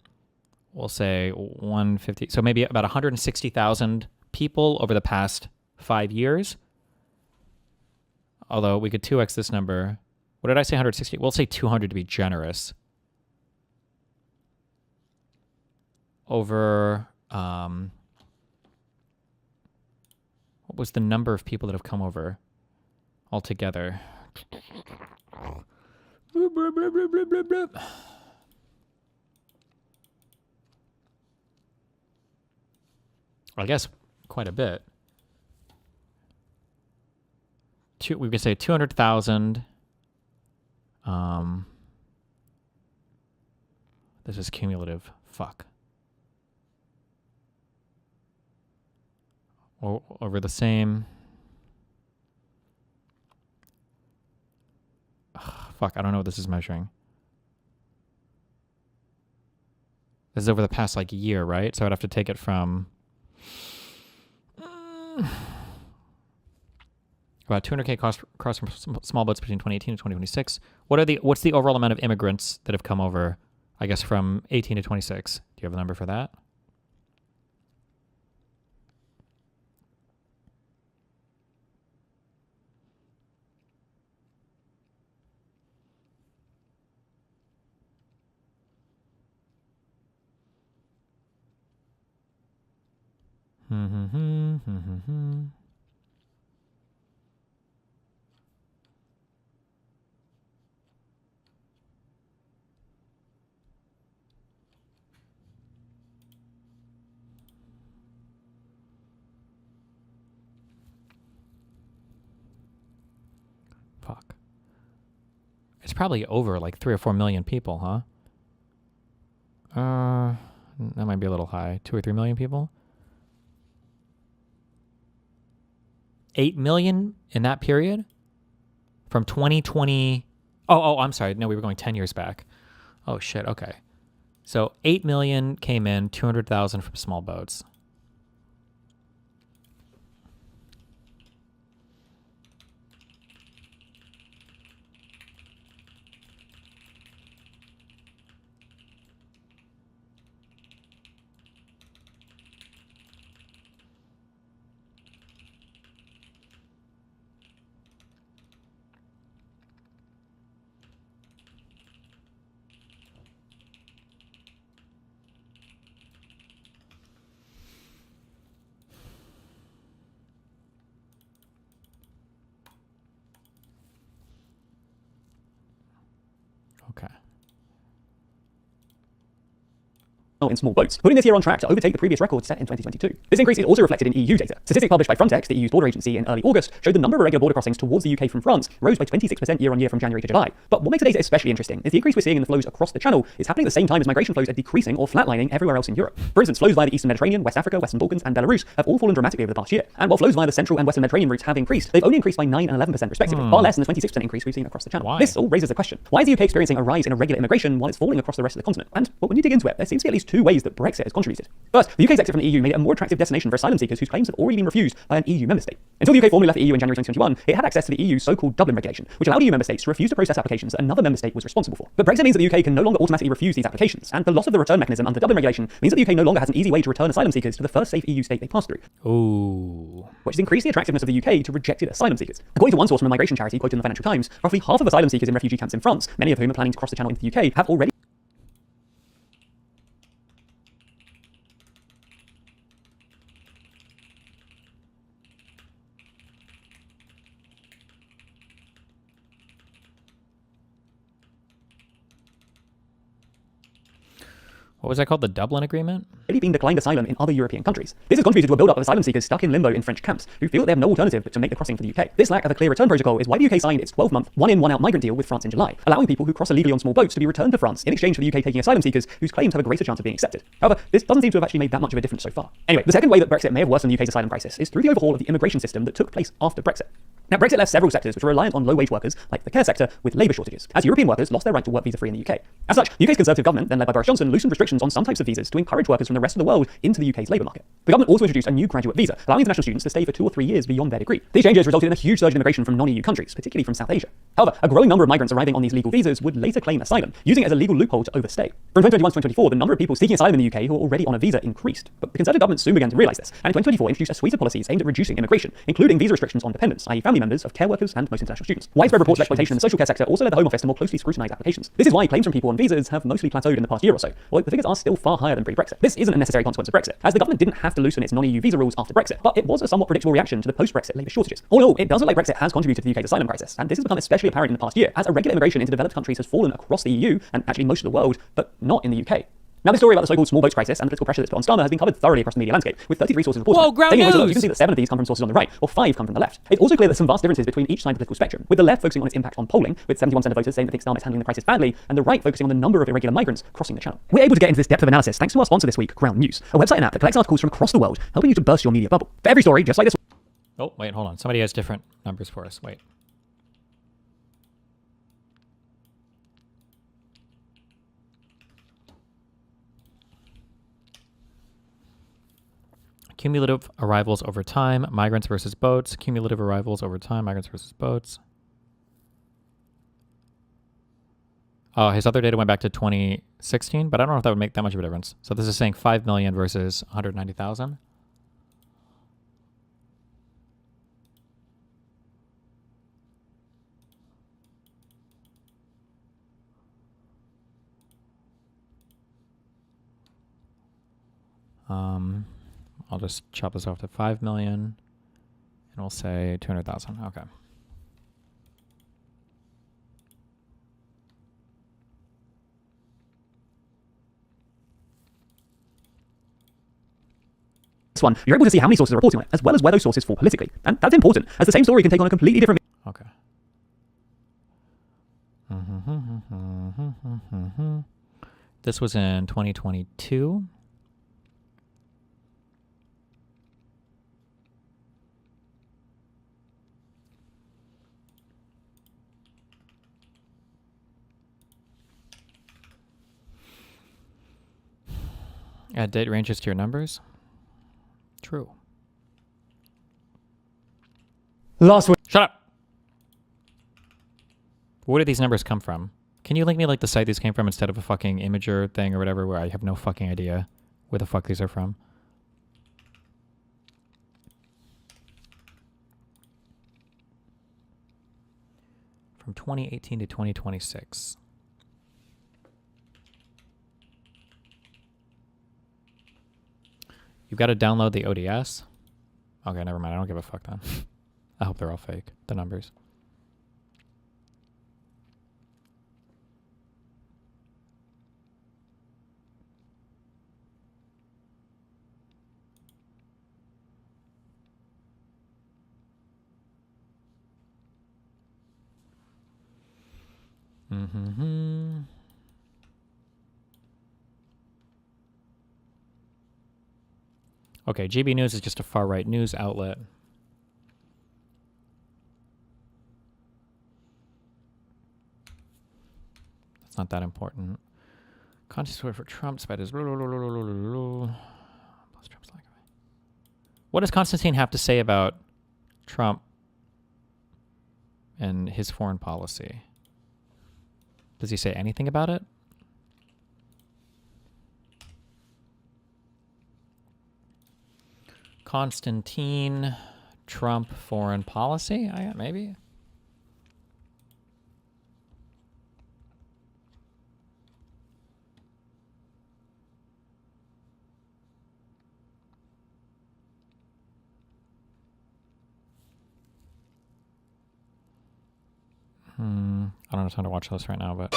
Speaker 3: we'll say 150. So maybe about 160,000 people over the past 5 years. Although we could 2x this number. What did I say? 160? We'll say 200 to be generous. Over, what was the number of people that have come over altogether? I guess quite a bit. We could say 200,000. This is cumulative. Fuck. Over the same. Fuck, I don't know what this is measuring. This is over the past like year, right? So I'd have to take it from about 200K cross from small boats between 2018 and 2026. What's the overall amount of immigrants that have come over, I guess, from 18 to 26? Do you have a number for that? Fuck. It's probably over like 3 or 4 million people, huh? That might be a little high. 2 or 3 million people? 8 million in that period? From 2020... Oh, I'm sorry. No, we were going 10 years back. Oh, shit. Okay. So 8 million came in, 200,000 from small boats.
Speaker 7: in small boats, putting this year on track to overtake the previous record set in 2022. This increase is also reflected in EU data. Statistics published by Frontex, the EU's border agency, in early August showed the number of irregular border crossings towards the UK from France rose by 26% year-on-year from January to July. But what makes the data especially interesting is the increase we're seeing in the flows across the channel is happening at the same time as migration flows are decreasing or flatlining everywhere else in Europe. For instance, flows via the Eastern Mediterranean, West Africa, Western Balkans, and Belarus have all fallen dramatically over the past year. And while flows via the Central and Western Mediterranean routes have increased, they've only increased by 9 and 11% respectively, far less than the 26% increase we've seen across the channel.
Speaker 3: Why?
Speaker 7: This all raises the question: why is the UK experiencing a rise in irregular immigration while it's falling across the rest of the continent? And well, when you dig into it, there seems to be at least two ways that Brexit has contributed. First, the UK's exit from the EU made it a more attractive destination for asylum seekers whose claims have already been refused by an EU member state. Until the UK formally left the EU in January 2021, it had access to the EU's so-called Dublin regulation, which allowed EU member states to refuse to process applications that another member state was responsible for. But Brexit means that the UK can no longer automatically refuse these applications, and the loss of the return mechanism under Dublin regulation means that the UK no longer has an easy way to return asylum seekers to the first safe EU state they pass through.
Speaker 3: Ooh.
Speaker 7: Which has increased the attractiveness of the UK to rejected asylum seekers. According to one source from a migration charity quoted in the Financial Times, roughly half of asylum seekers in refugee camps in France, many of whom are planning to cross the channel into the UK, have already
Speaker 3: What was that called? The Dublin Agreement?
Speaker 7: been declined asylum in other European countries. This has contributed to a build-up of asylum seekers stuck in limbo in French camps who feel that they have no alternative but to make the crossing for the UK. This lack of a clear return protocol is why the UK signed its 12-month one-in, one-out migrant deal with France in July, allowing people who cross illegally on small boats to be returned to France in exchange for the UK taking asylum seekers whose claims have a greater chance of being accepted. However, this doesn't seem to have actually made that much of a difference so far. Anyway, the second way that Brexit may have worsened the UK's asylum crisis is through the overhaul of the immigration system that took place after Brexit. Now, Brexit left several sectors which were reliant on low-wage workers, like the care sector, with labour shortages, as European workers lost their right to work visa-free in the UK. As such, the UK's Conservative government, then led by Boris Johnson, loosened restrictions on some types of visas to encourage workers from the rest of the world into the UK's labour market. The government also introduced a new graduate visa, allowing international students to stay for 2 or 3 years beyond their degree. These changes resulted in a huge surge in immigration from non-EU countries, particularly from South Asia. However, a growing number of migrants arriving on these legal visas would later claim asylum, using it as a legal loophole to overstay. From 2021 to 2024, the number of people seeking asylum in the UK who were already on a visa increased. But the Conservative government soon began to realise this, and in 2024 introduced a suite of policies aimed at reducing immigration, including visa restrictions on dependents, i.e. family members of care workers and most international students. Widespread reports of exploitation in the social care sector also led the Home Office to more closely scrutinise applications. This is why claims from people on visas have mostly plateaued in the past year or so, although the figures are still far higher than pre-Brexit. This isn't a necessary consequence of Brexit, as the government didn't have to loosen its non-EU visa rules after Brexit, but it was a somewhat predictable reaction to the post-Brexit labour shortages. All in all, it does look like Brexit has contributed to the UK's asylum crisis, and this has become especially apparent in the past year, as irregular immigration into developed countries has fallen across the EU, and actually most of the world, but not in the UK. Now, this story about the so-called small boats crisis and the political pressure that's put on Starmer has been covered thoroughly across the media landscape, with 33 sources reporting.
Speaker 3: Whoa, ground
Speaker 7: Taking a closer look,
Speaker 3: news!
Speaker 7: you can see that 7 of these come from sources on the right, or 5 come from the left. It's also clear that some vast differences between each side of the political spectrum, with the left focusing on its impact on polling, with 71% of voters saying they think Starmer is handling the crisis badly, and the right focusing on the number of irregular migrants crossing the channel. We're able to get into this depth of analysis thanks to our sponsor this week, Ground News, a website and app that collects articles from across the world, helping you to burst your media bubble. For every story, just like this.
Speaker 3: Oh, wait, hold on. Somebody has different numbers for us. Wait. Cumulative arrivals over time, migrants versus boats. Cumulative arrivals over time, migrants versus boats. Oh, his other data went back to 2016, but I don't know if that would make that much of a difference. So this is saying 5 million versus 190,000. I'll just chop this off to 5 million, and we'll say 200,000. Okay.
Speaker 7: This one, you're able to see how many sources are reporting on it, as well as where those sources fall politically. And that's important, as the same story can take on a completely different...
Speaker 3: Okay. This was in 2022. Add date ranges to your numbers. True.
Speaker 8: Last week.
Speaker 3: Shut up. Where did these numbers come from? Can you link me like the site these came from instead of a fucking Imager thing or whatever where I have no fucking idea where the fuck these are from? From 2018 to 2026. You've got to download the ODS. Okay, never mind. I don't give a fuck then. I hope they're all fake, the numbers. Mm-hmm. Okay, GB News is just a far-right news outlet. That's not that important. Contest for Trump, despite his... What does Constantine have to say about Trump and his foreign policy? Does he say anything about it? Constantine Trump foreign policy? Maybe. I don't have time to watch this right now, but...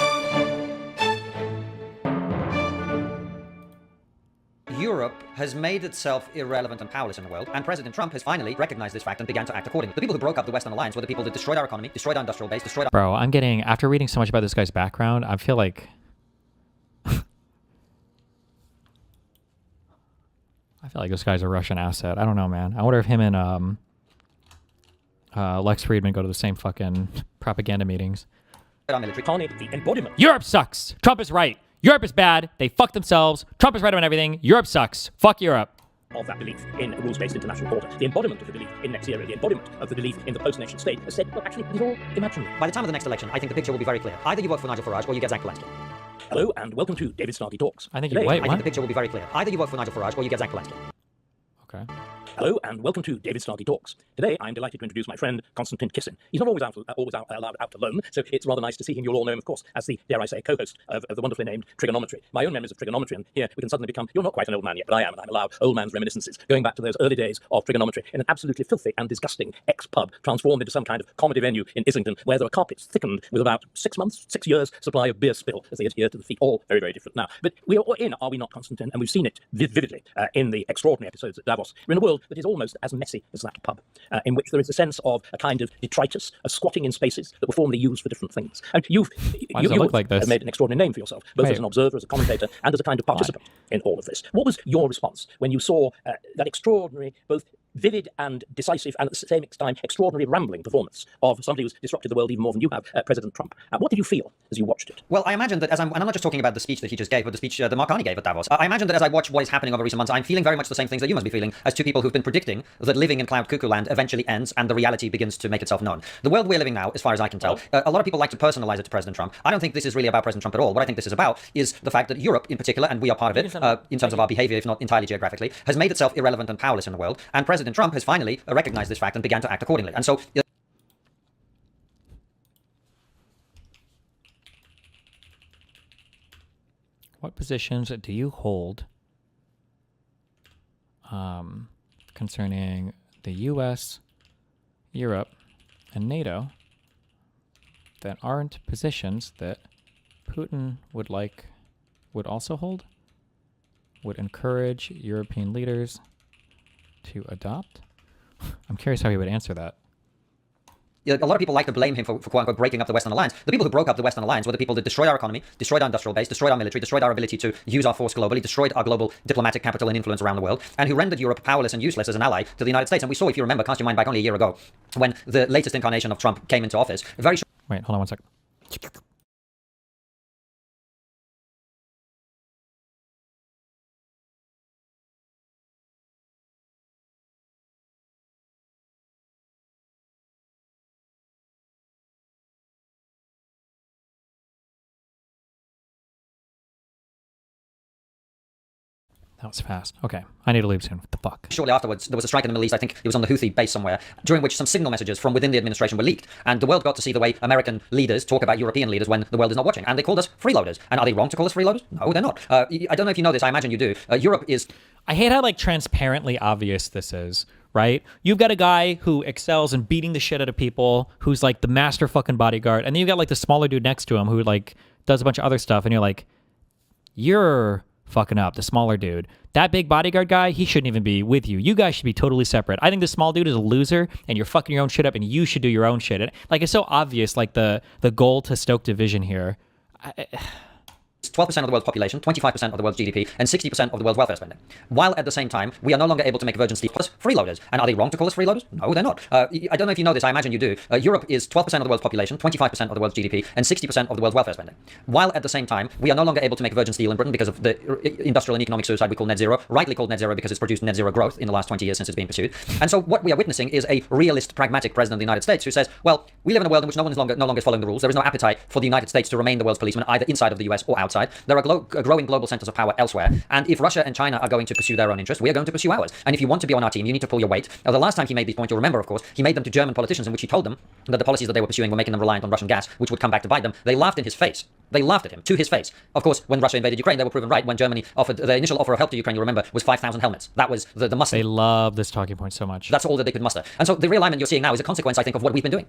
Speaker 9: Europe has made itself irrelevant and powerless in the world, and President Trump has finally recognized this fact and began to act accordingly. The people who broke up the Western alliance were the people that destroyed our economy, destroyed our industrial base, destroyed our...
Speaker 3: Bro, I'm getting... After reading so much about this guy's background, I feel like... I feel like this guy's a Russian asset. I don't know, man. I wonder if him and Lex Friedman go to the same fucking propaganda meetings.
Speaker 9: our military.
Speaker 10: Calling it the embodiment.
Speaker 3: Europe sucks. Trump is right. Europe is bad. They fuck themselves. Trump is right about everything. Europe sucks. Fuck Europe.
Speaker 10: Of that belief in a rules-based international order, the embodiment of the belief in net zero, the embodiment of the belief in the post-nation state, has said, well, actually, it's all imaginary.
Speaker 9: By the time of the next election, I think the picture will be very clear. Either you vote for Nigel Farage or you get Zach Zelensky.
Speaker 10: Hello, and welcome to David Starkey Talks.
Speaker 3: I think
Speaker 10: Today,
Speaker 3: you're right.
Speaker 9: I think the picture will be very clear. Either you vote for Nigel Farage or you get Zach Zelensky.
Speaker 3: Okay.
Speaker 10: Hello, and welcome to David Starkey Talks. Today, I'm delighted to introduce my friend, Constantine Kisin. He's not always allowed out alone, so it's rather nice to see him. You'll all know him, of course, as the, dare I say, co-host of the wonderfully named Trigonometry. My own memories of Trigonometry, and here we can suddenly become, you're not quite an old man yet, but I am, and I'm allowed old man's reminiscences, going back to those early days of Trigonometry in an absolutely filthy and disgusting ex-pub, transformed into some kind of comedy venue in Islington, where there were carpets thickened with about 6 years' supply of beer spill as they adhere to the feet. All very, very different now. But we are in, are we not, Constantine? And we've seen it vividly in the extraordinary episodes at Davos. We're in a world that is almost as messy as that pub, in which there is a sense of a kind of detritus, a squatting in spaces that were formerly used for different things. And you've
Speaker 3: like this?
Speaker 10: made an extraordinary name for yourself, both as an observer, as a commentator, and as a kind of participant in all of this. What was your response when you saw that extraordinary, both vivid and decisive, and at the same time extraordinary rambling performance of somebody who's disrupted the world even more than you have, President Trump? What did you feel as you watched it?
Speaker 9: Well, I imagine that and I'm not just talking about the speech that he just gave, but the speech that Mark Carney gave at Davos. I imagine that as I watch what is happening over recent months, I'm feeling very much the same things that you must be feeling as two people who've been predicting that living in cloud cuckoo land eventually ends and the reality begins to make itself known. The world we're living now, as far as I can tell, a lot of people like to personalize it to President Trump. I don't think this is really about President Trump at all. What I think this is about is the fact that Europe, in particular, and we are part of it, in terms of our behavior, if not entirely geographically, has made itself irrelevant and powerless in the world, and President Trump has finally recognized this fact and began to act accordingly. And so...
Speaker 3: What positions do you hold concerning the U.S., Europe, and NATO that aren't positions that Putin would also hold, would encourage European leaders to adopt? I'm curious how he would answer that.
Speaker 9: A lot of people like to blame him for quote-unquote breaking up the Western alliance. The people who broke up the Western alliance were the people that destroyed our economy, destroyed our industrial base, destroyed our military, destroyed our ability to use our force globally, destroyed our global diplomatic capital and influence around the world, and who rendered Europe powerless and useless as an ally to the United States. And we saw, if you remember, cast your mind back only a year ago, when the latest incarnation of Trump came into office, very short...
Speaker 3: Wait, hold on one second. That was fast. Okay, I need to leave soon. What the fuck?
Speaker 9: Shortly afterwards, there was a strike in the Middle East. I think it was on the Houthi base somewhere, during which some signal messages from within the administration were leaked. And the world got to see the way American leaders talk about European leaders when the world is not watching. And they called us freeloaders. And are they wrong to call us freeloaders? No, they're not. I don't know if you know this. I imagine you do. Europe is...
Speaker 3: I hate how transparently obvious this is, right? You've got a guy who excels in beating the shit out of people, who's like the master fucking bodyguard. And then you got like the smaller dude next to him who like does a bunch of other stuff. And you're like, you're fucking up. The smaller dude. That big bodyguard guy, he shouldn't even be with you. You guys should be totally separate. I think the small dude is a loser, and you're fucking your own shit up, and you should do your own shit. And, like, it's so obvious, like, the goal to stoke division here.
Speaker 9: 12% of the world's population, 25% of the world's GDP, and 60% of the world's welfare spending. While at the same time, we are no longer able to make virgin steel us freeloaders. And are they wrong to call us freeloaders? No, they're not. I don't know if you know this, I imagine you do. Europe is 12% of the world's population, 25% of the world's GDP, and 60% of the world's welfare spending. While at the same time, we are no longer able to make virgin steel in Britain because of the industrial and economic suicide we call net zero, rightly called net zero because it's produced net zero growth in the last 20 years since it's been pursued. And so what we are witnessing is a realist, pragmatic president of the United States who says, well, we live in a world in which no one is no longer following the rules. There is no appetite for the United States to remain the world's policeman, either inside of the US or outside. There are growing global centers of power elsewhere. And if Russia and China are going to pursue their own interests, we are going to pursue ours. And if you want to be on our team, you need to pull your weight. Now, the last time he made these points, you'll remember, of course, he made them to German politicians in which he told them that the policies that they were pursuing were making them reliant on Russian gas, which would come back to bite them. They laughed in his face. They laughed at him, to his face. Of course, when Russia invaded Ukraine, they were proven right. When Germany offered, the initial offer of help to Ukraine, you remember, was 5,000 helmets. That was the muster.
Speaker 3: They love this talking point so much.
Speaker 9: That's all that they could muster. And so the realignment you're seeing now is a consequence, I think, of what we've been doing.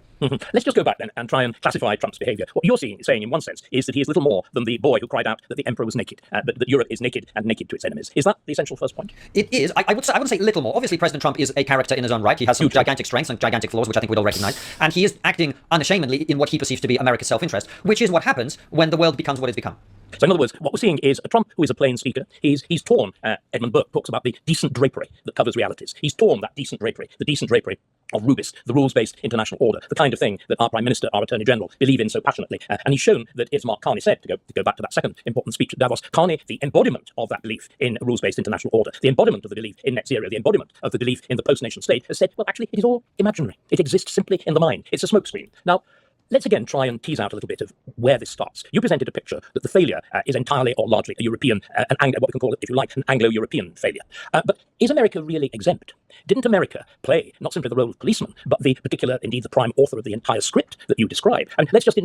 Speaker 10: Let's just go back then and try and classify Trump's behavior. What you're saying in one sense is that he is little more than the boy who cried out that the emperor was naked, but that Europe is naked and naked to its enemies. Is that the essential first point?
Speaker 9: It is. I wouldn't say little more. Obviously, President Trump is a character in his own right. He has some gigantic strengths and gigantic flaws, which I think we'd all recognize. And he is acting unashamedly in what he perceives to be America's self-interest, which is what happens when the world becomes what it's become.
Speaker 10: So in other words, what we're seeing is a Trump who is a plain speaker. He's torn, Edmund Burke talks about the decent drapery that covers realities. He's torn that decent drapery, the decent drapery of Rubis, the rules-based international order, the kind of thing that our Prime Minister, our Attorney General believe in so passionately. And he's shown that, as Mark Carney said, to go back to that second important speech at Davos, Carney, the embodiment of that belief in rules-based international order, the embodiment of the belief in net zero, the embodiment of the belief in the post-nation state, has said, well, actually, it is all imaginary. It exists simply in the mind. It's a smokescreen. Now, let's again try and tease out a little bit of where this starts. You presented a picture that the failure is entirely or largely a European, what we can call it, if you like, an Anglo-European failure. But is America really exempt? Didn't America play not simply the role of policeman, but the particular, indeed, the prime author of the entire script that you describe? And let's just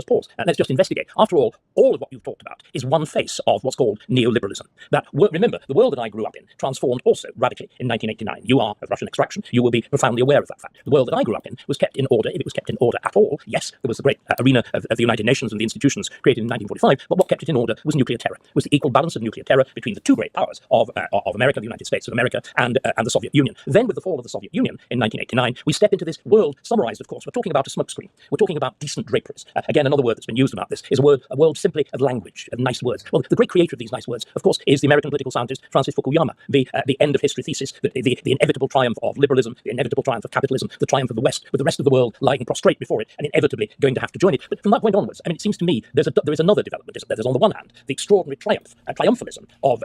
Speaker 10: pause and let's just investigate. After all of what you've talked about is one face of what's called neoliberalism. Remember, the world that I grew up in transformed also radically in 1989. You are of Russian extraction. You will be profoundly aware of that fact. The world that I grew up in was kept in order, if it was kept in order at all. Yes, there was the great arena of the United Nations and the institutions created in 1945, but what kept it in order was nuclear terror, was the equal balance of nuclear terror between the two great powers of America, the United States of America, and the Soviet Union. Then, with the fall of the Soviet Union in 1989, we step into this world summarized, of course. We're talking about a smokescreen. We're talking about decent draperies. Again, another word that's been used about this is a world simply of language, of nice words. Well, the great creator of these nice words, of course, is the American political scientist Francis Fukuyama, the end of history thesis, the inevitable triumph of liberalism, the inevitable triumph of capitalism, the triumph of the West, with the rest of the world lying prostrate before it and inevitably going to have to join it. But from that point onwards, I mean, it seems to me there is another development. There's on the one hand the extraordinary triumphalism of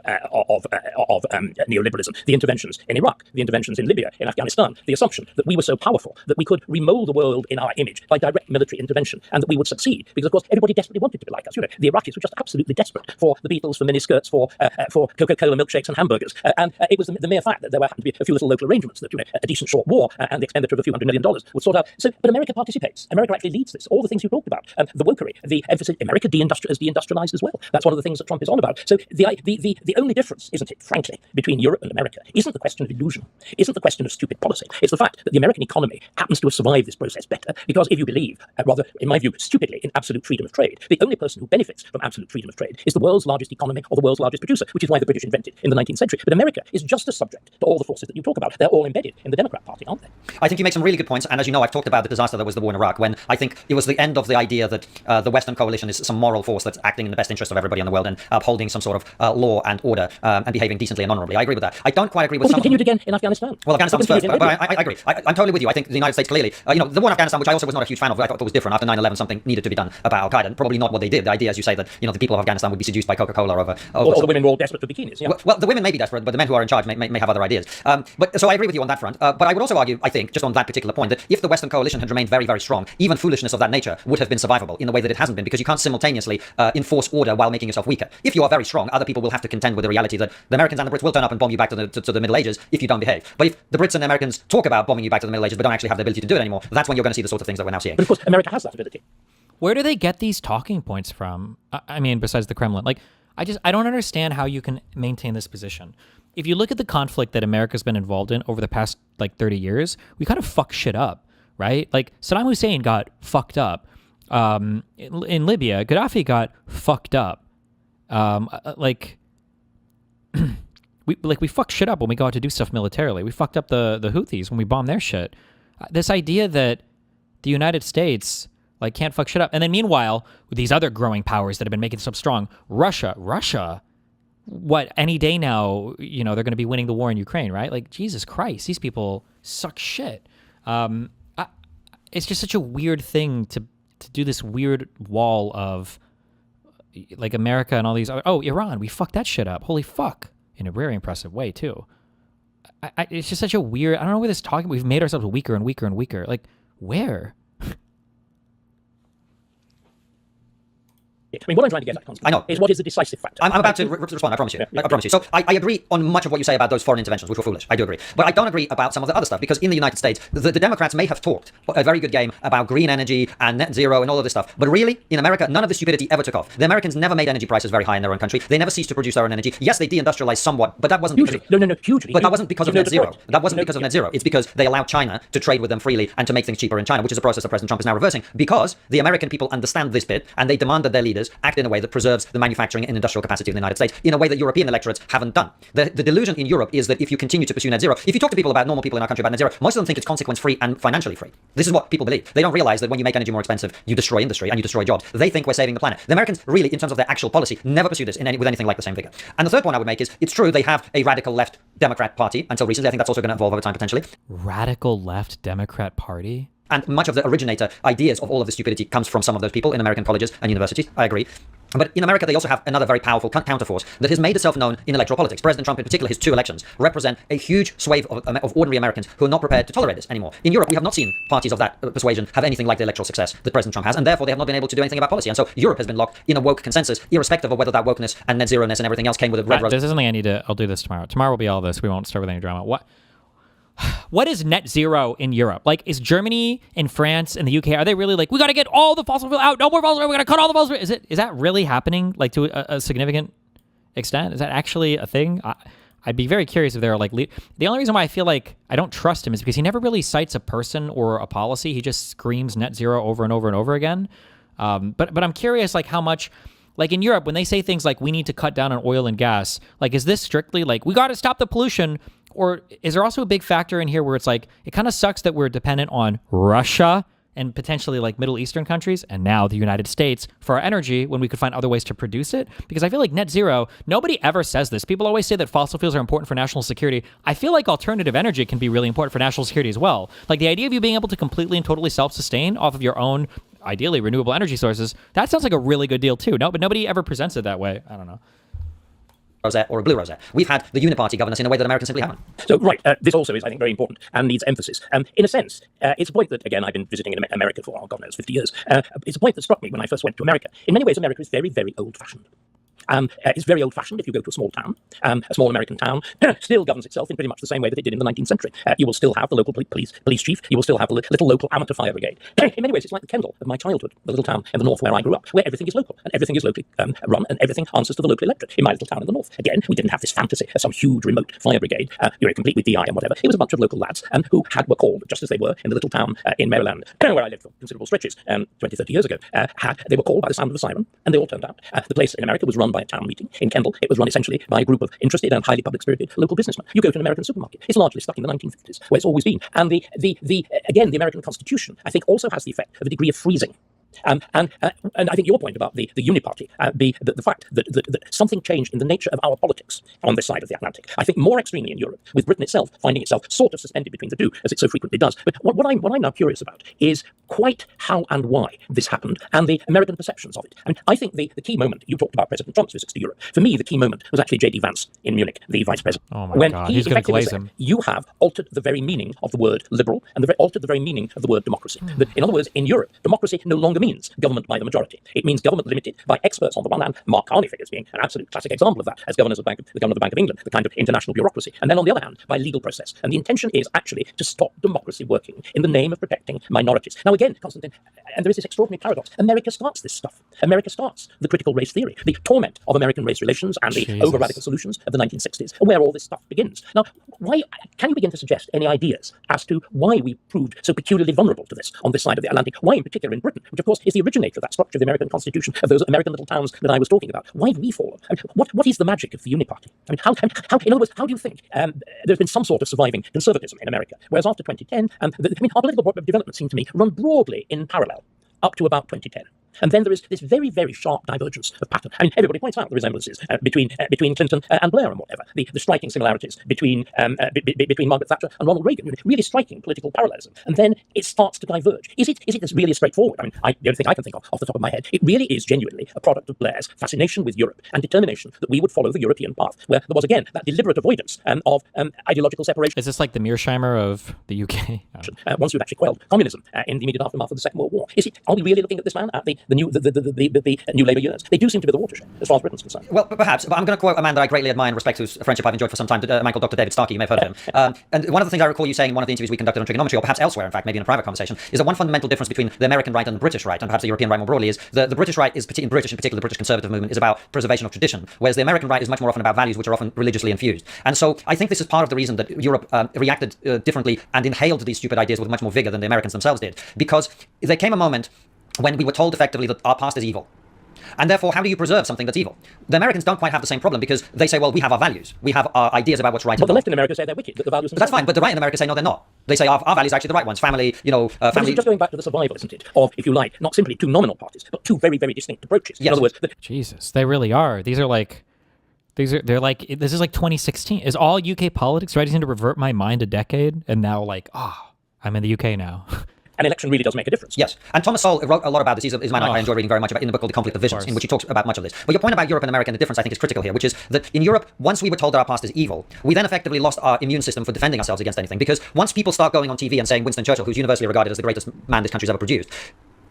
Speaker 10: neoliberalism, the interventions in Iraq, the interventions in Libya, in Afghanistan, the assumption that we were so powerful that we could remold the world in our image by direct military intervention, and that we would succeed because, of course, everybody desperately wanted to be like us. You know, the Iraqis were just absolutely desperate for the Beatles, for miniskirts, for Coca-Cola milkshakes and hamburgers, and it was the mere fact that there happened to be a few little local arrangements that, you know, a decent short war and the expenditure of a few $100 million would sort out. So, but America participates. America actually leads this. All the things you talked about, the wokery, the emphasis. America is deindustrialized as well. That's one of the things that Trump is on about. So the only difference, isn't it, frankly, between Europe and America, isn't the question of illusion, isn't the question of stupid policy. It's the fact that the American economy happens to have survived this process better because, if you believe, rather, in my view, stupidly, in absolute freedom of trade, the only person who benefits from absolute freedom of trade is the world's largest economy or the world's largest producer, which is why the British invented in the 19th century. But America is just as subject to all the forces that you talk about. They're all embedded in the Democrat Party, aren't they?
Speaker 9: I think you make some really good points, and as you know, I've talked about the disaster that was the war in Iraq, when I think it was the end of the idea that the Western coalition is some moral force that's acting in the best interest of everybody in the world and upholding some sort of law and order and behaving decently and honorably. I agree with that. I don't quite agree with
Speaker 10: some... continued again in Afghanistan.
Speaker 9: Well, Afghanistan was first, but I agree. I'm totally with you. I think the United States clearly, the war in Afghanistan, which I also was not a huge fan of, I thought it was different. After 9/11, something needed to be done about Al-Qaeda, and probably not what they did. The idea, as you say, that, you know, the people of Afghanistan would be seduced by Coca-Cola over
Speaker 10: or the women were all desperate for bikinis. Yeah.
Speaker 9: Well, the women may be desperate, but the men who are in charge may have other ideas. But so I agree with you on that front. But I would also argue, I think, just on that particular point, that if the Western coalition had remained very, very strong, even foolishness of that nature would have been survivable in the way that it hasn't been, because you can't simultaneously enforce order while making yourself weaker. If you are very strong, other people will have to contend with the reality that the Americans and the Brits will turn up and bomb you back to the Middle Ages if you don't behave. But if the Brits and the Americans talk about bombing you back to the Middle Ages but don't actually have the ability to do it anymore, that's when you're going to see the sort of things that we're now seeing.
Speaker 10: But of course, America has that ability.
Speaker 3: Where do they get these talking points from? I mean, besides the Kremlin, like, I don't understand how you can maintain this position. If you look at the conflict that America's been involved in over the past, 30 years, we kind of fuck shit up, right? Like, Saddam Hussein got fucked up. In Libya, Gaddafi got fucked up. we fuck shit up when we go out to do stuff militarily. We fucked up the Houthis when we bombed their shit. This idea that the United States like can't fuck shit up, and then meanwhile with these other growing powers that have been making stuff strong, Russia, what any day now, you know, they're going to be winning the war in Ukraine, right? Like Jesus Christ, these people suck shit. It's just such a weird thing to do this weird wall of like America and all these other. Oh, Iran, we fucked that shit up. Holy fuck, in a very impressive way too. It's just such a weird. I don't know where this is talking. We've made ourselves weaker and weaker and weaker. Like where?
Speaker 10: I mean, what I'm trying to get at, Constantine,
Speaker 9: I know.
Speaker 10: is what is the decisive factor.
Speaker 9: I'm about to respond, I promise you. I promise you. So I agree on much of what you say about those foreign interventions, which were foolish. I do agree. But I don't agree about some of the other stuff, because in the United States, the Democrats may have talked a very good game about green energy and net zero and all of this stuff. But really, in America, none of the stupidity ever took off. The Americans never made energy prices very high in their own country. They never ceased to produce their own energy. Yes, they deindustrialized somewhat, but that wasn't
Speaker 10: hugely. Hugely.
Speaker 9: But that wasn't because of net zero. That wasn't because of net zero. It's because they allowed China to trade with them freely and to make things cheaper in China, which is a process that President Trump is now reversing, because the American people understand this bit and they demand that their leaders act in a way that preserves the manufacturing and industrial capacity of the United States in a way that European electorates haven't done. The delusion in Europe is that if you continue to pursue net zero, if you talk to people about normal people in our country about net zero, most of them think it's consequence-free and financially free. This is what people believe. They don't realize that when you make energy more expensive, you destroy industry and you destroy jobs. They think we're saving the planet. The Americans really, in terms of their actual policy, never pursue this with anything like the same vigor. And the third point I would make is, it's true they have a radical left Democrat party until recently. I think that's also going to evolve over time potentially.
Speaker 3: Radical left Democrat party?
Speaker 9: And much of the originator ideas of all of this stupidity comes from some of those people in American colleges and universities. I agree. But in America, they also have another very powerful counterforce that has made itself known in electoral politics. President Trump, in particular, his 2 elections, represent a huge swathe of ordinary Americans who are not prepared to tolerate this anymore. In Europe, we have not seen parties of that persuasion have anything like the electoral success that President Trump has, and therefore they have not been able to do anything about policy. And so Europe has been locked in a woke consensus, irrespective of whether that wokeness and net zero-ness and everything else came with a red rose.
Speaker 3: This is something I need to. I'll do this tomorrow. Tomorrow will be all this. We won't start with any drama. What is net zero in Europe? Like, is Germany and France and the UK, are they really like, we got to get all the fossil fuel out, no more fossil fuel, we're going to cut all the fossil fuel? Is that really happening, like, to a significant extent? Is that actually a thing? I'd be very curious if they're like, the only reason why I feel like I don't trust him is because he never really cites a person or a policy. He just screams net zero over and over and over again. But I'm curious, like, how much, like in Europe, when they say things like, we need to cut down on oil and gas, like, is this strictly like, we got to stop the pollution? Or is there also a big factor in here where it's like, it kind of sucks that we're dependent on Russia and potentially like Middle Eastern countries and now the United States for our energy when we could find other ways to produce it? Because I feel like net zero, nobody ever says this. People always say that fossil fuels are important for national security. I feel like alternative energy can be really important for national security as well. Like the idea of you being able to completely and totally self-sustain off of your own, ideally renewable energy sources, that sounds like a really good deal too. No, but nobody ever presents it that way. I don't know.
Speaker 9: Rosette or a blue rosette. We've had the uniparty govern us in a way that Americans simply haven't.
Speaker 10: So, right, this also is, I think, very important and needs emphasis. In a sense, it's a point that, again, I've been visiting in America for, God knows, 50 years. It's a point that struck me when I first went to America. In many ways, America is very, very old-fashioned. It's very old-fashioned if you go to a small town. A small American town still governs itself in pretty much the same way that it did in the 19th century. You will still have the local police chief. You will still have the little local amateur fire brigade. In many ways, it's like the Kendal of my childhood, the little town in the north where I grew up, where everything is local and everything is locally run and everything answers to the local electorate. In my little town in the north, again, we didn't have this fantasy of some huge remote fire brigade, complete with DI and whatever. It was a bunch of local lads who were called, just as they were in the little town in Maryland, where I lived for considerable stretches 20, 30 years ago. They were called by the sound of the siren, and they all turned out. The place in America was run by a town meeting. In Kendal, it was run essentially by a group of interested and highly public-spirited local businessmen. You go to an American supermarket, it's largely stuck in the 1950s, where it's always been. And again, the American Constitution, I think, also has the effect of a degree of freezing. And I think your point about the uniparty, the fact that something changed in the nature of our politics on this side of the Atlantic. I think more extremely in Europe, with Britain itself finding itself sort of suspended between the two, as it so frequently does. But what I'm now curious about is quite how and why this happened, and the American perceptions of it. I mean, I think the key moment, you talked about President Trump's visits to Europe. For me, the key moment was actually J.D. Vance in Munich, the vice president.
Speaker 3: Oh my God, he's going to glaze him.
Speaker 10: You have altered the very meaning of the word liberal and altered the very meaning of the word democracy. That, in other words, in Europe, democracy no longer means government by the majority. It means government limited by experts on the one hand, Mark Carney figures being an absolute classic example of that, as governor of the Bank of England, the kind of international bureaucracy. And then on the other hand, by legal process. And the intention is actually to stop democracy working in the name of protecting minorities. Now again, Constantine, and there is this extraordinary paradox. America starts this stuff. America starts the critical race theory, the torment of American race relations and the over-radical solutions of the 1960s, where all this stuff begins. Now, why can you begin to suggest any ideas as to why we proved so peculiarly vulnerable to this on this side of the Atlantic? Why in particular in Britain, which of course course, is the originator of that structure of the American Constitution, of those American little towns that I was talking about. Why have we fallen? I mean, what is the magic of the Uniparty? I mean, how in other words, how do you think there's been some sort of surviving conservatism in America? Whereas after 2010, our political development seemed to me run broadly in parallel up to about 2010. And then there is this very, very sharp divergence of pattern. I mean, everybody points out the resemblances between Clinton and Blair and whatever, the striking similarities between Margaret Thatcher and Ronald Reagan, really striking political parallelism. And then it starts to diverge. Is it really as straightforward? I mean, the only thing I can think of off the top of my head, it really is genuinely a product of Blair's fascination with Europe and determination that we would follow the European path, where there was, again, that deliberate avoidance of ideological separation.
Speaker 3: Is this like the Mearsheimer of the UK?
Speaker 10: Once you've actually quelled communism in the immediate aftermath of the Second World War. Are we really looking at this man at the new Labour years? They do seem to be the watershed, as far as Britain's concerned.
Speaker 9: Well, perhaps, but I'm going to quote a man that I greatly admire and respect, whose friendship I've enjoyed for some time, a man called Dr. David Starkey. You may have heard of him. And one of the things I recall you saying in one of the interviews we conducted on trigonometry, or perhaps elsewhere, in fact, maybe in a private conversation, is that one fundamental difference between the American right and the British right, and perhaps the European right more broadly, is the British right is, in particular, the British conservative movement, is about preservation of tradition, whereas the American right is much more often about values which are often religiously infused. And so I think this is part of the reason that Europe reacted differently and inhaled these stupid ideas with much more vigor than the Americans themselves did, because there came a moment when we were told effectively that our past is evil. And therefore, how do you preserve something that's evil? The Americans don't quite have the same problem, because they say, well, we have our values. We have our ideas about what's right.
Speaker 10: But the left in America say they're wicked, that the values...
Speaker 9: But that's fine, but the right in America say, no, they're not. They say our values are actually the right ones. Family, family...
Speaker 10: It's just going back to the survival, isn't it? Of, if you like, not simply two nominal parties, but two very, very distinct approaches.
Speaker 9: Yes.
Speaker 10: In other words...
Speaker 3: Jesus, they really are. They're like, this is like 2016. Is all UK politics ready to revert my mind a decade? And now like, I'm in the UK now.
Speaker 10: An election really does make a difference.
Speaker 9: Yes. And Thomas Sowell wrote a lot about this. He's a man I enjoy reading very much about in the book called The Conflict of Visions, in which he talks about much of this. But your point about Europe and America and the difference, I think, is critical here, which is that in Europe, once we were told that our past is evil, we then effectively lost our immune system for defending ourselves against anything. Because once people start going on TV and saying Winston Churchill, who's universally regarded as the greatest man this country's ever produced,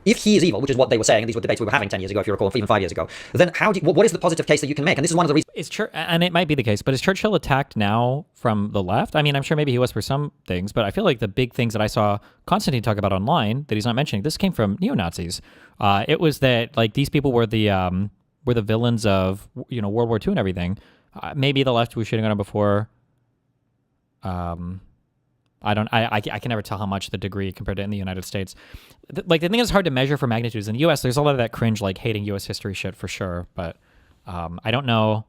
Speaker 9: if he is evil, which is what they were saying, and these were debates we were having 10 years ago, if you recall, even 5 years ago, then what is the positive case that you can make? And this is one of the reasons...
Speaker 3: And it might be the case, but is Churchill attacked now from the left? I mean, I'm sure maybe he was for some things, but I feel like the big things that I saw Constantine talk about online that he's not mentioning, this came from neo-Nazis. It was that like these people were the villains of World War II and everything. Maybe the left was shitting on him before. I can never tell how much the degree compared to in the United States. The thing is hard to measure for magnitudes. In the U.S., there's a lot of that cringe, like hating U.S. history shit for sure. But I don't know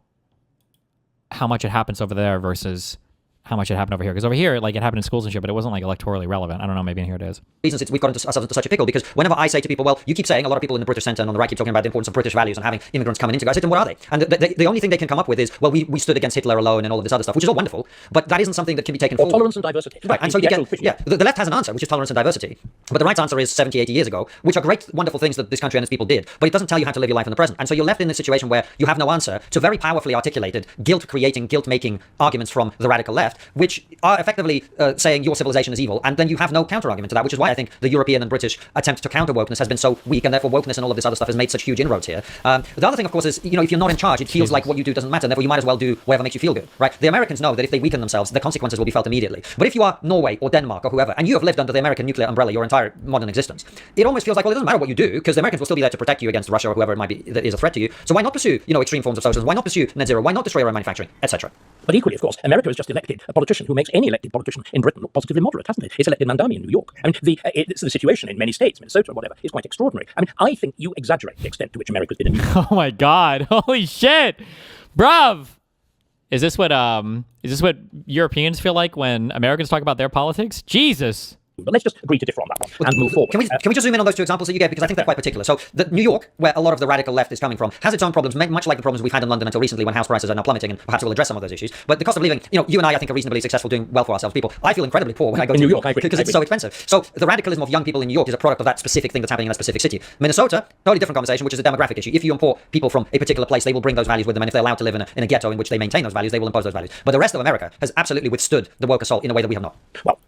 Speaker 3: how much it happens over there versus how much it happened over here. Because over here, like it happened in schools and shit, but it wasn't like electorally relevant. I don't know, maybe in here it is.
Speaker 9: Reasons we've got ourselves into such a pickle, because whenever I say to people, well, you keep saying, a lot of people in the British centre and on the right keep talking about the importance of British values and having immigrants coming into, I said, then what are they? And the only thing they can come up with is, well, we stood against Hitler alone and all of this other stuff, which is all wonderful, but that isn't something that can be taken forward.
Speaker 10: Tolerance and diversity.
Speaker 9: Right, and so you get, the left has an answer, which is tolerance and diversity, but the right's answer is 70, 80 years ago, which are great, wonderful things that this country and its people did, but it doesn't tell you how to live your life in the present. And so you're left in this situation where you have no answer to very powerfully articulated, guilt-creating, guilt-making arguments from the radical left, which are effectively saying your civilization is evil, and then you have no counter-argument to that, which is why I think the European and British attempt to counter wokeness has been so weak, and therefore wokeness and all of this other stuff has made such huge inroads here. The other thing, of course, is, if you're not in charge, it feels like what you do doesn't matter, and therefore you might as well do whatever makes you feel good, right? The Americans know that if they weaken themselves, the consequences will be felt immediately. But if you are Norway or Denmark or whoever, and you have lived under the American nuclear umbrella your entire modern existence, it almost feels like, well, it doesn't matter what you do, because the Americans will still be there to protect you against Russia or whoever it might be that is a threat to you. So why not pursue, extreme forms of socialism? Why not pursue net zero? Why not destroy your own manufacturing, etc.?
Speaker 10: But equally, of course, America has just elected a politician who makes any elected politician in Britain look positively moderate, hasn't it? It's elected Mandami in New York. I mean, the situation in many states, Minnesota or whatever, is quite extraordinary. I mean, I think you exaggerate the extent to which America's been a
Speaker 3: Oh my God! Holy shit, bruv! Is this what Europeans feel like when Americans talk about their politics? Jesus.
Speaker 10: But let's just agree to differ on that one and move forward.
Speaker 9: Can we just zoom in on those two examples that you gave, because I think they're quite particular. So New York, where a lot of the radical left is coming from, has its own problems, much like the problems we've had in London until recently, when house prices are now plummeting, and perhaps we'll address some of those issues. But the cost of living, you and I think, are reasonably successful, doing well for ourselves. People, I feel incredibly poor when I go to New York because it's so expensive. So the radicalism of young people in New York is a product of that specific thing that's happening in a specific city. Minnesota, totally different conversation, which is a demographic issue. If you import people from a particular place, they will bring those values with them, and if they're allowed to live in a ghetto in which they maintain those values, they will impose those values. But the rest of America has absolutely withstood the woke assault in a way that we have not.
Speaker 10: Well,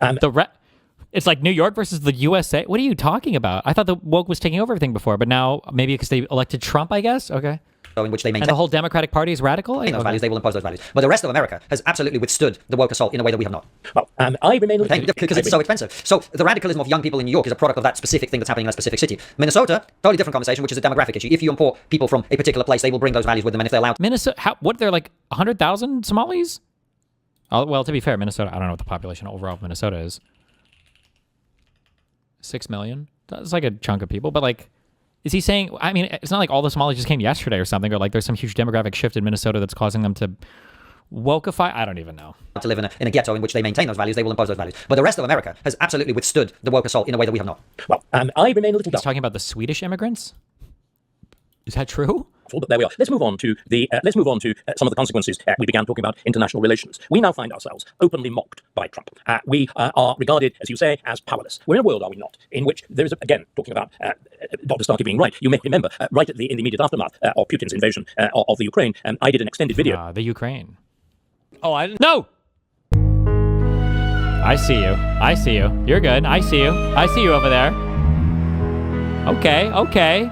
Speaker 3: it's like New York versus the USA. What are you talking about? I thought the woke was taking over everything before, but now maybe because they elected Trump, I guess. Okay.
Speaker 9: So in which they maintain
Speaker 3: and the whole Democratic Party is radical.
Speaker 9: Those values, they will impose those values. But the rest of America has absolutely withstood the woke assault in a way that we have not.
Speaker 10: Well, I remain
Speaker 9: because it's so expensive. So the radicalism of young people in New York is a product of that specific thing that's happening in a specific city. Minnesota, totally different conversation, which is a demographic issue. If you import people from a particular place, they will bring those values with them, and if they're allowed.
Speaker 3: Minnesota, they're like 100,000 Somalis? Oh, well, to be fair, Minnesota, I don't know what the population overall of Minnesota is. 6 million. That's like a chunk of people, but like Is he saying, I mean, it's not like all the Somalis just came yesterday or something, or like there's some huge demographic shift in Minnesota that's causing them to wokeify? I don't even know.
Speaker 9: To live in a ghetto in which they maintain those values, they will impose those values. But the rest of America has absolutely withstood the woke assault in a way that we have not.
Speaker 10: Well, I remain a little
Speaker 3: He's
Speaker 10: doubtful.
Speaker 3: talking about the Swedish immigrants? Is that true?
Speaker 10: But there we are. Let's move on to some of the consequences. We began talking about international relations. We now find ourselves openly mocked by Trump. We are regarded, as you say, as powerless. We're in a world, are we not, in which there is, again, talking about Dr. Starkey being right. You may remember, right in the immediate aftermath of Putin's invasion of the Ukraine, I did an extended video.
Speaker 3: The Ukraine. Oh, I didn't. No! I see you. I see you. You're good. I see you. I see you over there. Okay.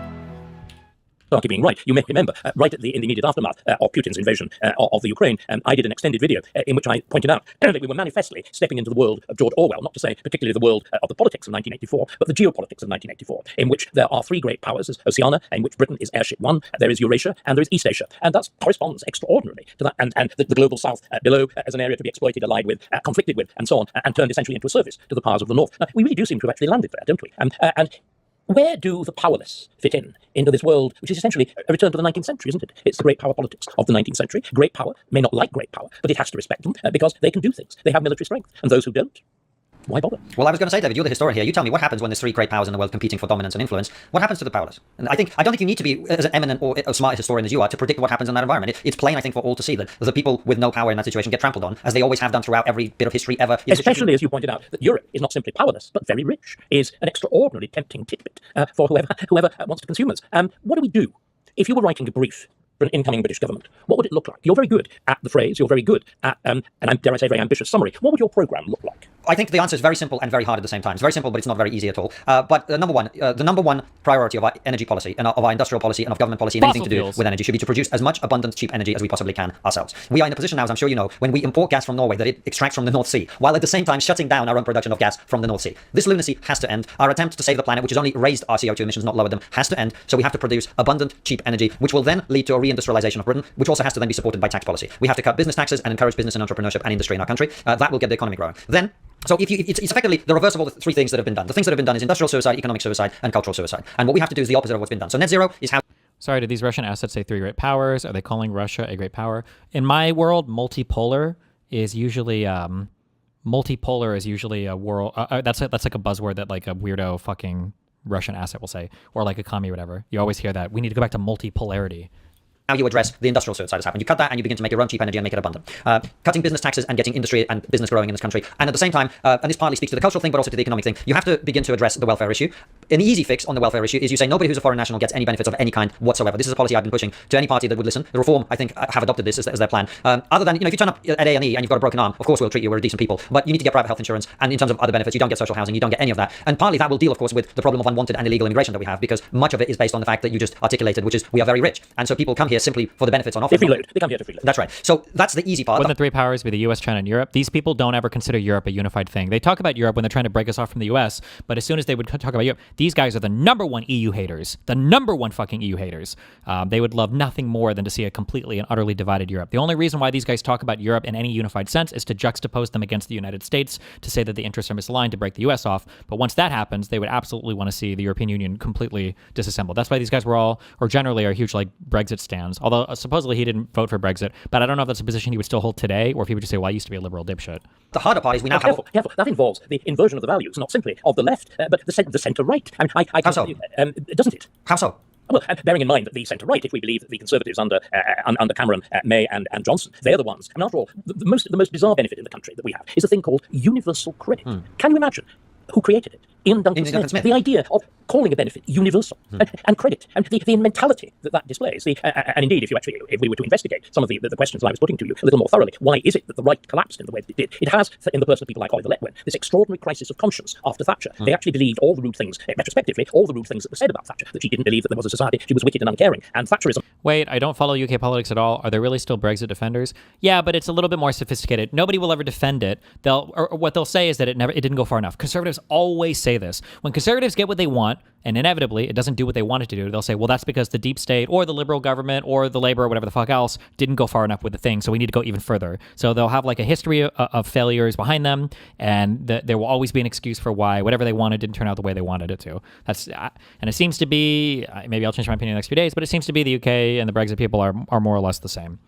Speaker 10: Starkey being right. You may remember, right in the immediate aftermath of Putin's invasion of the Ukraine, I did an extended video in which I pointed out that we were manifestly stepping into the world of George Orwell, not to say particularly the world of the politics of 1984, but the geopolitics of 1984, in which there are three great powers, as Oceania, in which Britain is airship one, there is Eurasia, and there is East Asia. And that corresponds extraordinarily to that, and the global south below as an area to be exploited, allied with, conflicted with, and so on, and turned essentially into a service to the powers of the north. Now, we really do seem to have actually landed there, don't we? And where do the powerless fit into this world, which is essentially a return to the 19th century, isn't it? It's the great power politics of the 19th century. Great power may not like great power, but it has to respect them because they can do things. They have military strength. And those who don't, why bother?
Speaker 9: Well, I was going to say, David, you're the historian here. You tell me what happens when there's three great powers in the world competing for dominance and influence. What happens to the powerless? And I don't think you need to be as an eminent or a smart historian as you are to predict what happens in that environment. It's plain, I think, for all to see that the people with no power in that situation get trampled on, as they always have done throughout every bit of history ever.
Speaker 10: Especially, as you pointed out, that Europe is not simply powerless, but very rich, is an extraordinarily tempting tidbit for whoever wants to consume us. What do we do? If you were writing a brief for an incoming British government, what would it look like? You're very good at the phrase, you're very good at, and I'm, dare I say, very ambitious summary. What would your programme look like?
Speaker 9: I think the answer is very simple and very hard at the same time. It's very simple, but it's not very easy at all. But the number one priority of our energy policy and of our industrial policy and of government policy and anything to do with energy should be to produce as much abundant, cheap energy as we possibly can ourselves. We are in a position now, as I'm sure you know, when we import gas from Norway that it extracts from the North Sea, while at the same time shutting down our own production of gas from the North Sea. This lunacy has to end. Our attempt to save the planet, which has only raised our CO2 emissions, not lowered them, has to end. So we have to produce abundant, cheap energy, which will then lead to a reindustrialization of Britain, which also has to then be supported by tax policy. We have to cut business taxes and encourage business and entrepreneurship and industry in our country. That will get the economy growing. Then, so it's effectively the reverse of all the three things that have been done. The things that have been done is industrial suicide, economic suicide, and cultural suicide. And what we have to do is the opposite of what's been done. So net zero is how...
Speaker 3: Sorry, did these Russian assets say three great powers? Are they calling Russia a great power? In my world, multipolar is usually a world. That's like a buzzword that like a weirdo fucking Russian asset will say, or like a commie or whatever. You always hear that. We need to go back to multipolarity.
Speaker 9: How you address the industrial suicide has happened. You cut that and you begin to make your own cheap energy and make it abundant. Cutting business taxes and getting industry and business growing in this country. And at the same time, and this partly speaks to the cultural thing, but also to the economic thing, you have to begin to address the welfare issue. An easy fix on the welfare issue is you say nobody who's a foreign national gets any benefits of any kind whatsoever. This is a policy I've been pushing to any party that would listen. The Reform, I think, have adopted this as their plan. Other than, if you turn up at A&E and you've got a broken arm, of course we'll treat you, we're decent people, but you need to get private health insurance, and in terms of other benefits, you don't get social housing, you don't get any of that. And partly that will deal, of course, with the problem of unwanted and illegal immigration that we have, because much of it is based on the fact that you just articulated, which is we are very rich. And so people come here simply for the benefits on offer.
Speaker 10: They freeload. They come here to freeload.
Speaker 9: That's right. So that's the easy part.
Speaker 3: Wouldn't the three powers be the US, China, and Europe? These people don't ever consider Europe a unified thing. They talk about Europe when they're trying to break us off from the US, but as soon as they would talk about Europe, these guys are the number one EU haters. The number one fucking EU haters. They would love nothing more than to see a completely and utterly divided Europe. The only reason why these guys talk about Europe in any unified sense is to juxtapose them against the United States, to say that the interests are misaligned, to break the US off. But once that happens, they would absolutely want to see the European Union completely disassembled. That's why these guys were all, or generally are huge like Brexit stands. Although supposedly he didn't vote for Brexit, but I don't know if that's a position he would still hold today, or if he would just say, well, I used to be a liberal dipshit.
Speaker 9: The harder part is we now have...
Speaker 10: Careful. That involves the inversion of the values, not simply of the left, but the centre-right.
Speaker 9: How so?
Speaker 10: Doesn't it?
Speaker 9: How so?
Speaker 10: Well, bearing in mind that the centre-right, if we believe that the Conservatives under Cameron, May and Johnson, they're the ones. I mean, after all, the most bizarre benefit in the country that we have is a thing called universal credit. Can you imagine who created it? Ian Duncan Smith. The idea of calling a benefit universal and credit, and the mentality that displays. And indeed, if we were to investigate some of the questions I was putting to you a little more thoroughly, why is it that the right collapsed in the way that it did? It has, in the person of people like Oliver Letwin, this extraordinary crisis of conscience after Thatcher. They actually believed all the rude things, retrospectively, all the rude things that were said about Thatcher, that she didn't believe that there was a society, she was wicked and uncaring, and Thatcherism.
Speaker 3: Wait, I don't follow UK politics at all. Are there really still Brexit defenders? Yeah, but it's a little bit more sophisticated. Nobody will ever defend it. What they'll say is that it didn't go far enough. Conservatives always say this. When conservatives get what they want, and inevitably it doesn't do what they want it to do. They'll say, well, that's because the deep state or the liberal government or the labor or whatever the fuck else didn't go far enough with the thing, so we need to go even further. So they'll have like a history of failures behind them, and there will always be an excuse for why whatever they wanted didn't turn out the way they wanted it to. And it seems to be, maybe I'll change my opinion in the next few days, but it seems to be the UK and the Brexit people are more or less the same.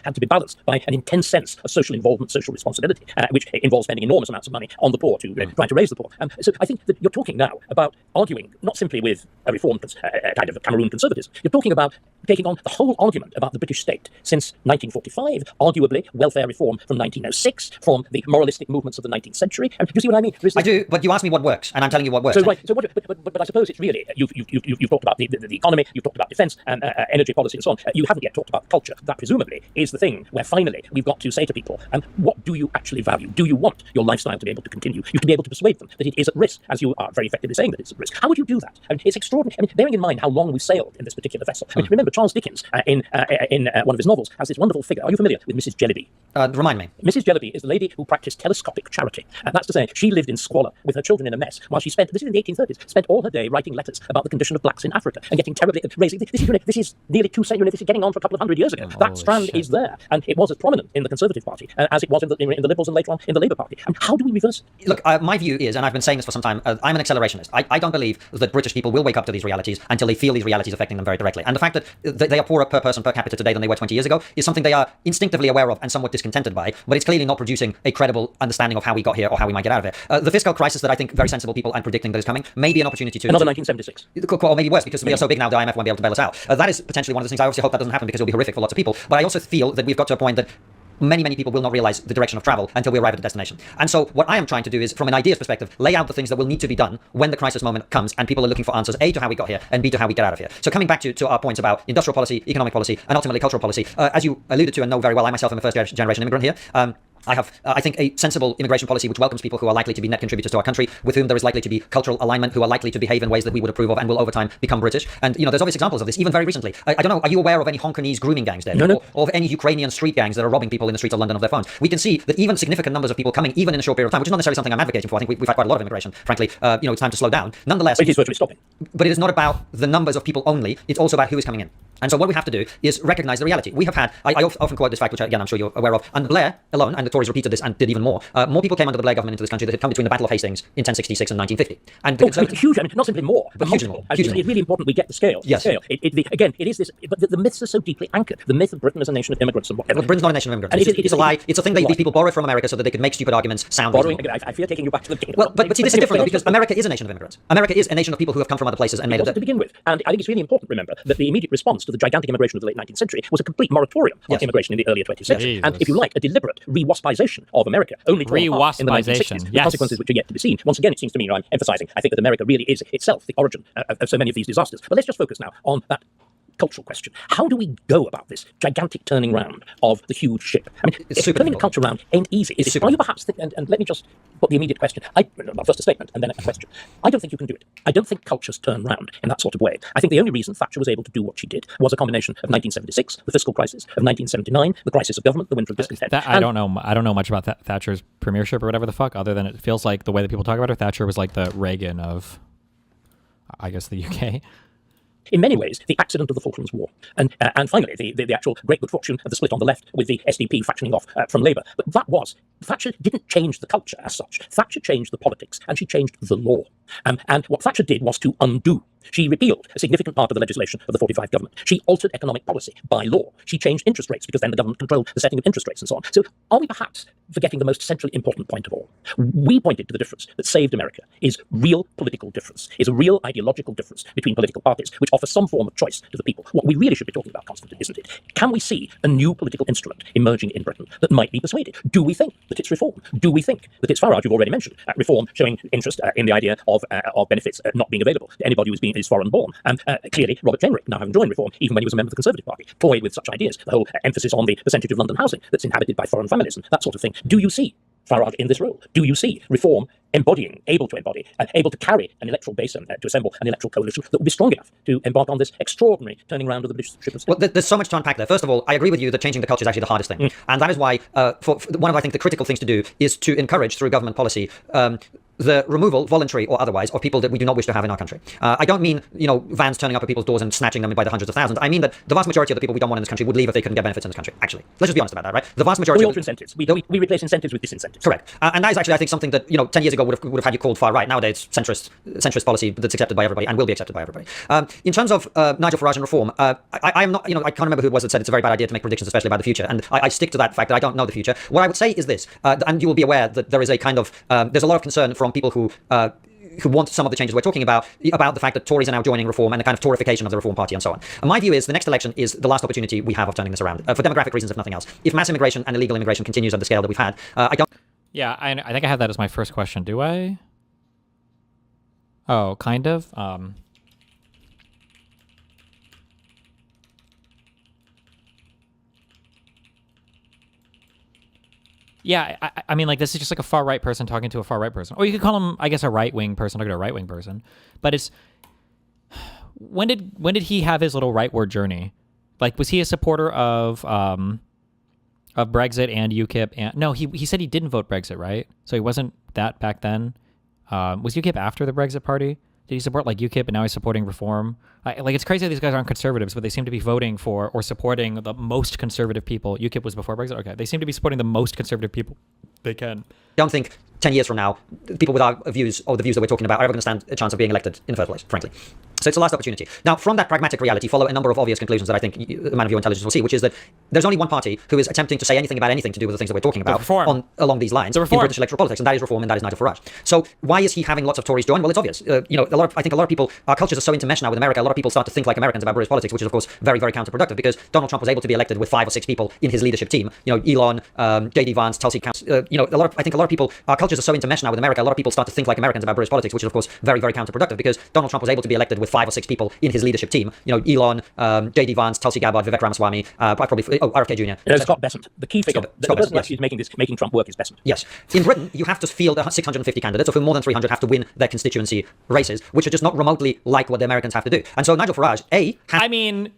Speaker 10: Had to be balanced by an intense sense of social involvement, social responsibility, which involves spending enormous amounts of money on the poor to try to raise the poor. So I think that you're talking now about arguing not simply with a reform kind of Cameroon conservatism. You're talking about taking on the whole argument about the British state since 1945, arguably welfare reform from 1906, from the moralistic movements of the 19th century. And you see what I mean?
Speaker 9: I do, but you asked me what works, and I'm telling you what works.
Speaker 10: So right. So what, but I suppose it's really you've talked about the economy, you've talked about defence and energy policy and so on. You haven't yet talked about culture. That presumably is the thing where finally we've got to say to people, what do you actually value? Do you want your lifestyle to be able to continue? You to be able to persuade them that it is at risk, as you are very effectively saying that it's at risk. How would you do that? I mean, it's extraordinary. I mean, bearing in mind how long we sailed in this particular vessel. I mean, remember, Charles Dickens in one of his novels has this wonderful figure. Are you familiar with Mrs. Jellyby?
Speaker 9: Remind me.
Speaker 10: Mrs. Jellyby is the lady who practiced telescopic charity. That's to say, she lived in squalor with her children in a mess while she spent, this is in the 1830s, spent all her day writing letters about the condition of blacks in Africa and getting terribly raising. This is nearly 2 centuries. This is getting on for a couple of hundred years ago. That strand is there, and it was as prominent in the Conservative Party as it was in the Liberals and later on in the Labour Party. And how do we reverse it?
Speaker 9: Look, my view is, and I've been saying this for some time, I'm an accelerationist. I don't believe that British people will wake up to these realities until they feel these realities affecting them very directly. And the fact that they are poorer per person per capita today than they were 20 years ago is something they are instinctively aware of and somewhat discontented by, but it's clearly not producing a credible understanding of how we got here or how we might get out of it. The fiscal crisis that I think very sensible people are predicting that is coming may be an opportunity to...
Speaker 10: Another 1976.
Speaker 9: Or maybe worse, because we are so big now, the IMF won't be able to bail us out. That is potentially one of the things. I obviously hope that doesn't happen because it'll be horrific for lots of people, but I also feel that we've got to a point that many people will not realize the direction of travel until we arrive at the destination. And so what I am trying to do is, from an ideas perspective, lay out the things that will need to be done when the crisis moment comes and people are looking for answers, A, to how we got here, and B, to how we get out of here. So coming back to our points about industrial policy, economic policy, and ultimately cultural policy, as you alluded to and know very well, I myself am a first-generation immigrant here. I have, I think, a sensible immigration policy which welcomes people who are likely to be net contributors to our country, with whom there is likely to be cultural alignment, who are likely to behave in ways that we would approve of and will over time become British. And, there's obvious examples of this, even very recently. I don't know, are you aware of any Hongkongese grooming gangs there?
Speaker 10: No.
Speaker 9: Or of any Ukrainian street gangs that are robbing people in the streets of London of their phones? We can see that even significant numbers of people coming, even in a short period of time, which is not necessarily something I'm advocating for. I think we've had quite a lot of immigration, frankly. It's time to slow down. Nonetheless...
Speaker 10: But it is virtually stopping.
Speaker 9: But it is not about the numbers of people only, it's also about who is coming in. And so what we have to do is recognize the reality. We have had, I often quote this fact, which again I'm sure you're aware of, under Blair alone, and the Tories repeated this and did even more people came under the Blair government into this country that had come between the Battle of Hastings in 1066 and 1950. And the
Speaker 10: huge, I mean, not simply more, but
Speaker 9: hugely more.
Speaker 10: It's really important we get the scale.
Speaker 9: Yes.
Speaker 10: The scale. Again, it is this, but the myths are so deeply anchored. The myth of Britain as a nation of immigrants and whatever.
Speaker 9: But Britain's not a nation of immigrants. It's a lie. It's a thing that these people borrowed from America so that they could make stupid arguments sound
Speaker 10: borrowing. Again, I fear taking you back to the beginning.
Speaker 9: Well, but see, this is different though, because America is a nation of immigrants. America is a nation of people who have come from other places and made it
Speaker 10: to begin with. And I think it's really important, remember, that the immediate response to the gigantic immigration of the late 19th century was a complete moratorium on immigration in the earlier 20th century. And if you like, a deliberate re-waspization of America, only to in the 1960s. The consequences which are yet to be seen. Once again, it seems to me, I'm emphasizing, I think that America really is itself the origin of so many of these disasters. But let's just focus now on that cultural question. How do we go about this gigantic turning round of the huge ship? I mean, turning the culture around ain't easy. Are you perhaps think, and let me just put the immediate question. First a statement and then a question. I don't think you can do it. I don't think cultures turn round in that sort of way. I think the only reason Thatcher was able to do what she did was a combination of 1976, the fiscal crisis, of 1979, the crisis of government, the winter of discontent.
Speaker 3: I don't know much about Thatcher's premiership or whatever the fuck, other than it feels like the way that people talk about her, Thatcher was like the Reagan of, I guess, the UK.
Speaker 10: In many ways, the accident of the Falklands War. And finally, the actual great good fortune of the split on the left with the SDP fractioning off from Labour. But Thatcher didn't change the culture as such. Thatcher changed the politics, and she changed the law. And what Thatcher did was to undo. She repealed a significant part of the legislation of the 45 government. She altered economic policy by law. She changed interest rates because then the government controlled the setting of interest rates and so on. So are we perhaps forgetting the most centrally important point of all? We pointed to the difference that saved America is real political difference, is a real ideological difference between political parties, which offer some form of choice to the people. What we really should be talking about, Constantine, isn't it? Can we see a new political instrument emerging in Britain that might be persuaded? Do we think that it's reform? Do we think that it's Farage, you've already mentioned, reform showing interest in the idea of benefits not being available to anybody who is foreign born? And clearly, Robert Jenrick, now having joined reform, even when he was a member of the Conservative Party, toyed with such ideas, the whole emphasis on the percentage of London housing that's inhabited by foreign families and that sort of thing. Do you see Farage in this role? Do you see reform able to embody, able to carry an electoral base and to assemble an electoral coalition that would be strong enough to embark on this extraordinary turning around of the British ship of state.
Speaker 9: Well, there's so much to unpack there. First of all, I agree with you that changing the culture is actually the hardest thing. And that is why for one of, I think, the critical things to do is to encourage through government policy the removal, voluntary or otherwise, of people that we do not wish to have in our country. I don't mean, vans turning up at people's doors and snatching them by the hundreds of thousands. I mean that the vast majority of the people we don't want in this country would leave if they couldn't get benefits in this country, actually. Let's just be honest about that, right? The vast majority
Speaker 10: We alter incentives. We replace incentives with disincentives.
Speaker 9: Correct. And that is actually, I think, something that, 10 years ago would have had you called far right. Nowadays, centrist policy that's accepted by everybody and will be accepted by everybody. In terms of Nigel Farage and reform, I am not, I can't remember who it was that said it's a very bad idea to make predictions, especially about the future. And I stick to that fact that I don't know the future. What I would say is this, and you will be aware that there is a kind of, there's a lot of concern from people who want some of the changes we're talking about the fact that Tories are now joining Reform and the kind of Toryfication of the Reform Party and so on. And my view is the next election is the last opportunity we have of turning this around, for demographic reasons, if nothing else. If mass immigration and illegal immigration continues at the scale that we've had, I don't...
Speaker 3: Yeah, I think I have that as my first question. Do I? Oh, kind of. Yeah, I mean, like, this is just like a far-right person talking to a far-right person. Or you could call him, I guess, a right-wing person talking to a right-wing person. But it's... When did he have his little rightward journey? Like, was he a supporter of Brexit and UKIP? And no, he said he didn't vote Brexit, right? So he wasn't that back then. Was UKIP after the Brexit Party? Did he support like UKIP and now he's supporting Reform? Like, it's crazy that these guys aren't conservatives, but they seem to be voting for or supporting the most conservative people. UKIP was before Brexit? Okay. They seem to be supporting the most conservative people they can.
Speaker 9: I don't think 10 years from now, people with our views or the views that we're talking about are ever going to stand a chance of being elected in the first place, frankly. So it's the last opportunity. Now, from that pragmatic reality follow a number of obvious conclusions that I think a man of your intelligence will see, which is that there's only one party who is attempting to say anything about anything to do with the things that we're talking about along these lines in British electoral politics, and that is Reform, and that is Nigel Farage. So why is he having lots of Tories join? Well, it's obvious. I think a lot of people, our cultures are so intermeshed now with America, a lot of people start to think like Americans about British politics, which is, of course, very, very counterproductive, because Donald Trump was able to be elected with 5 or 6 people in his leadership team. Elon, J.D. Vance, Tulsi Gabbard. I think a lot of people, our cultures are so intermeshed now with America, a lot of people start to think like Americans about British politics, which is, of course, very, very counterproductive, because Donald Trump was able to be elected with 5 or 6 people in his leadership team. Elon, J.D. Vance, Tulsi Gabbard, Vivek Ramaswamy, RFK Jr.
Speaker 10: Scott Bessent. The key figure, the person who actually is making Trump work is Bessent.
Speaker 9: Yes. In Britain, you have to field 650 candidates, of whom more than 300 have to win their constituency races, which are just not remotely like what the Americans have to do. And so Nigel Farage,
Speaker 3: I mean,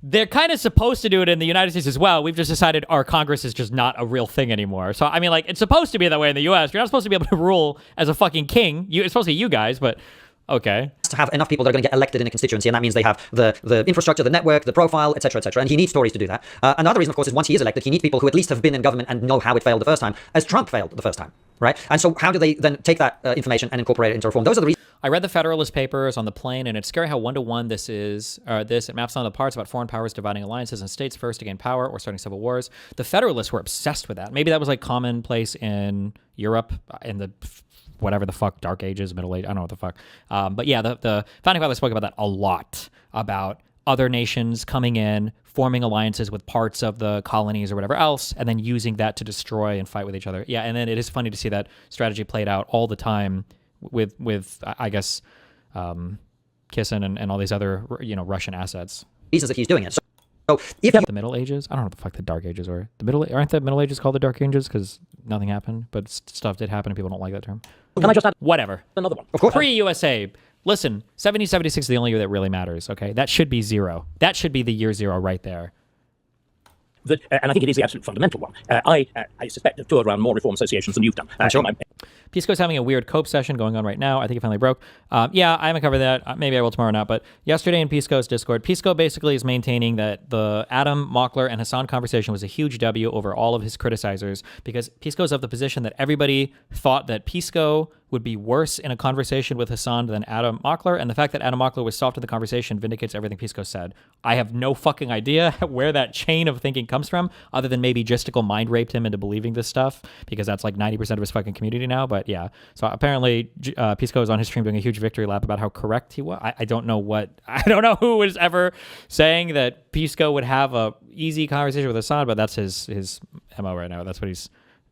Speaker 3: they're kind of supposed to do it in the United States as well. We've just decided our Congress is just not a real thing anymore. So, I mean, like, it's supposed to be that way in the U.S. You're not supposed to be able to rule as a fucking king. It's supposed to be you guys, but... Okay.
Speaker 9: To have enough people that are going to get elected in a constituency, and that means they have the infrastructure, the network, the profile, etc., etc. And he needs Tories to do that. Another reason, of course, is once he is elected, he needs people who at least have been in government and know how it failed the first time, as Trump failed the first time, right? And so how do they then take that information and incorporate it into Reform? Those are the reasons.
Speaker 3: I read the Federalist Papers on the plane, and it's scary how one-to-one this is. It maps on the parts about foreign powers dividing alliances and states first to gain power or starting civil wars. The Federalists were obsessed with that. Maybe that was like commonplace in Europe in the whatever the fuck, Dark Ages, Middle Age, I don't know what the fuck. But yeah, the Founding Fathers spoke about that a lot, about other nations coming in, forming alliances with parts of the colonies or whatever else, and then using that to destroy and fight with each other. Yeah, and then it is funny to see that strategy played out all the time with I guess, Kissen and all these other, Russian assets.
Speaker 9: Reasons that he's doing it. So
Speaker 3: if the Middle Ages, I don't know what the fuck the Dark Ages were. Aren't the Middle Ages called the Dark Ages because nothing happened, but stuff did happen and people don't like that term.
Speaker 10: Can I just add
Speaker 3: whatever?
Speaker 10: Another one.
Speaker 9: Of course.
Speaker 3: Pre-USA. Listen, 1776 is the only year that really matters. Okay, that should be 0. That should be the year 0 right there.
Speaker 10: And I think it is the absolute fundamental one. I suspect I've toured around more reform associations than you've done.
Speaker 9: Sure.
Speaker 3: Pisco's having a weird cope session going on right now. I think it finally broke. Yeah, I haven't covered that. Maybe I will tomorrow now. But yesterday in Pisco's Discord, Pisco basically is maintaining that the Adam, Mockler, and Hassan conversation was a huge W over all of his criticizers, because Pisco's of the position that everybody thought that Pisco would be worse in a conversation with Hassan than Adam Mockler, and the fact that Adam Mockler was soft in the conversation vindicates everything Pisco said. I have no fucking idea where that chain of thinking comes from, other than maybe Gisticle mind raped him into believing this stuff, because that's like 90% of his fucking community now. But yeah, so apparently Pisco is on his stream doing a huge victory lap about how correct he was. I don't know who was ever saying that Pisco would have a easy conversation with Hassan, but that's his MO right now. That's what he's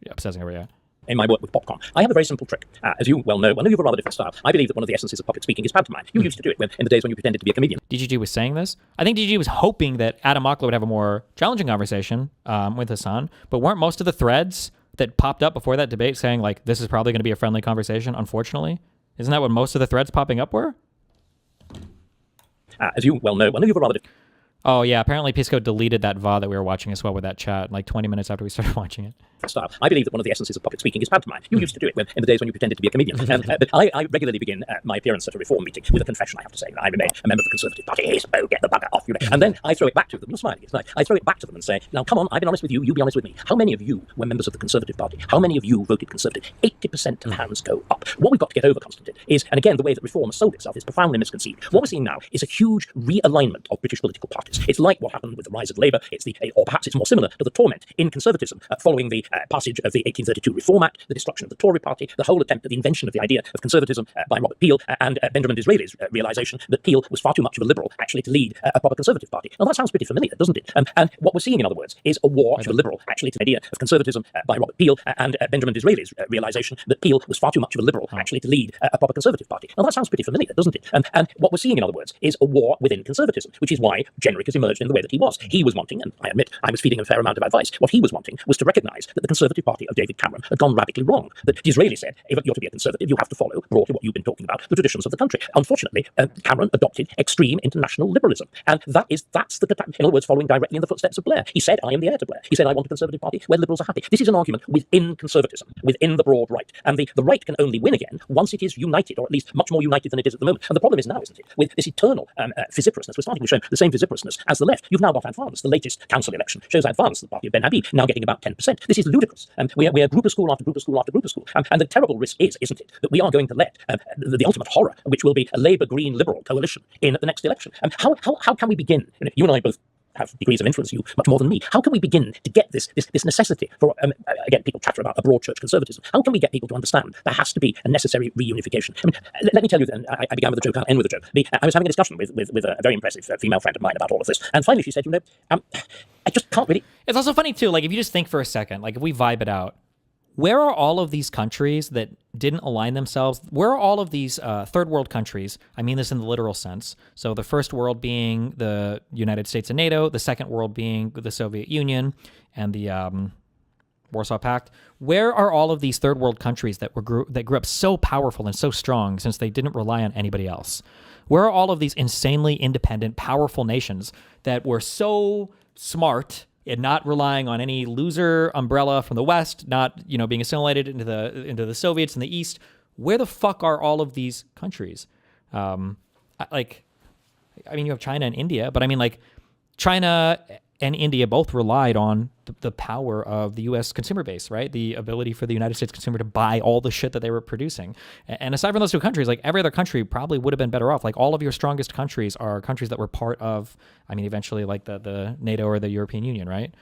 Speaker 3: obsessing over. Yeah.
Speaker 10: In my work with popcorn, I have a very simple trick. As you well know, you have a rather different style. I believe that one of the essences of public speaking is pantomime. You used to do it in the days when you pretended to be a comedian.
Speaker 3: DGG was saying this. I think DGG was hoping that Adam Mockler would have a more challenging conversation with Hassan, but weren't most of the threads that popped up before that debate saying like this is probably going to be a friendly conversation? Unfortunately, isn't that what most of the threads popping up were?
Speaker 10: As you well know, one of you were rather.
Speaker 3: Oh yeah, apparently Pisco deleted that VOD that we were watching as well with that chat like 20 minutes after we started watching it.
Speaker 10: Style. I believe that one of the essences of public speaking is pantomime. You used to do it in the days when you pretended to be a comedian. But I regularly begin my appearance at a reform meeting with a confession, I have to say. I'm a member of the Conservative Party. Oh, get the bugger off, you know. And then I throw it back to them. You're smiling, it's nice. I throw it back to them and say, now, come on, I've been honest with you, you be honest with me. How many of you were members of the Conservative Party? How many of you voted Conservative? 80% of hands go up. What we've got to get over, Constantine, is, and again, the way that reform has sold itself is profoundly misconceived. What we're seeing now is a huge realignment of British political parties. It's like what happened with the rise of Labour. It's or perhaps it's more similar to the torment in conservatism following the passage of the 1832 Reform Act, the destruction of the Tory party, the whole attempt at the invention of the idea of conservatism by Robert Peel, and Benjamin Disraeli's realisation that Peel was far too much of a liberal actually to lead a proper conservative party. Now that sounds pretty familiar, doesn't it? And what we're seeing, in other words, is a war of the liberal actually to the idea of conservatism by Robert Peel, and Benjamin Disraeli's realisation that Peel was far too much of a liberal actually to lead a proper conservative party. Now that sounds pretty familiar, doesn't it? And what we're seeing, in other words, is a war within conservatism, which is why Jenrick has emerged in the way that he was. He was wanting, and I admit I was feeding him a fair amount of advice, what he was wanting was to recognise that the Conservative Party of David Cameron had gone radically wrong. That Disraeli said, if you're to be a Conservative, you have to follow, broadly what you've been talking about, the traditions of the country. Unfortunately, Cameron adopted extreme international liberalism. And that's the, in other words, following directly in the footsteps of Blair. He said, I am the heir to Blair. He said, I want a Conservative Party where liberals are happy. This is an argument within conservatism, within the broad right. And the right can only win again once it is united, or at least much more united than it is at the moment. And the problem is now, isn't it, with this eternal vociferousness, we're starting to show the same vociferousness as the left. You've now got Advance. The latest council election shows Advance, the party of Ben Habib, now getting about 10%. This is ludicrous. We are group of school after group of school after group of school. And the terrible risk is, isn't it, that we are going to let the ultimate horror, which will be a Labour Green Liberal coalition in at the next election. How can we begin? You and I both have degrees of influence, you much more than me. How can we begin to get this necessity for, again, people chatter about a broad church conservatism. How can we get people to understand there has to be a necessary reunification? I mean, let me tell you then, I began with a joke, I'll end with a joke. I was having a discussion with a very impressive female friend of mine about all of this. And finally she said, I just can't really...
Speaker 3: It's also funny too, like if you just think for a second, like if we vibe it out, where are all of these countries that didn't align themselves? Where are all of these third world countries? I mean this in the literal sense. So the first world being the United States and NATO, the second world being the Soviet Union and the Warsaw Pact. Where are all of these third world countries that grew up so powerful and so strong since they didn't rely on anybody else? Where are all of these insanely independent, powerful nations that were so smart and not relying on any loser umbrella from the West, not being assimilated into the Soviets in the East? Where the fuck are all of these countries? You have China and India, but I mean, like, China and India both relied on the power of the U.S. consumer base, right? The ability for the United States consumer to buy all the shit that they were producing. And aside from those two countries, like every other country probably would have been better off. Like all of your strongest countries are countries that were part of, eventually like the NATO or the European Union, right?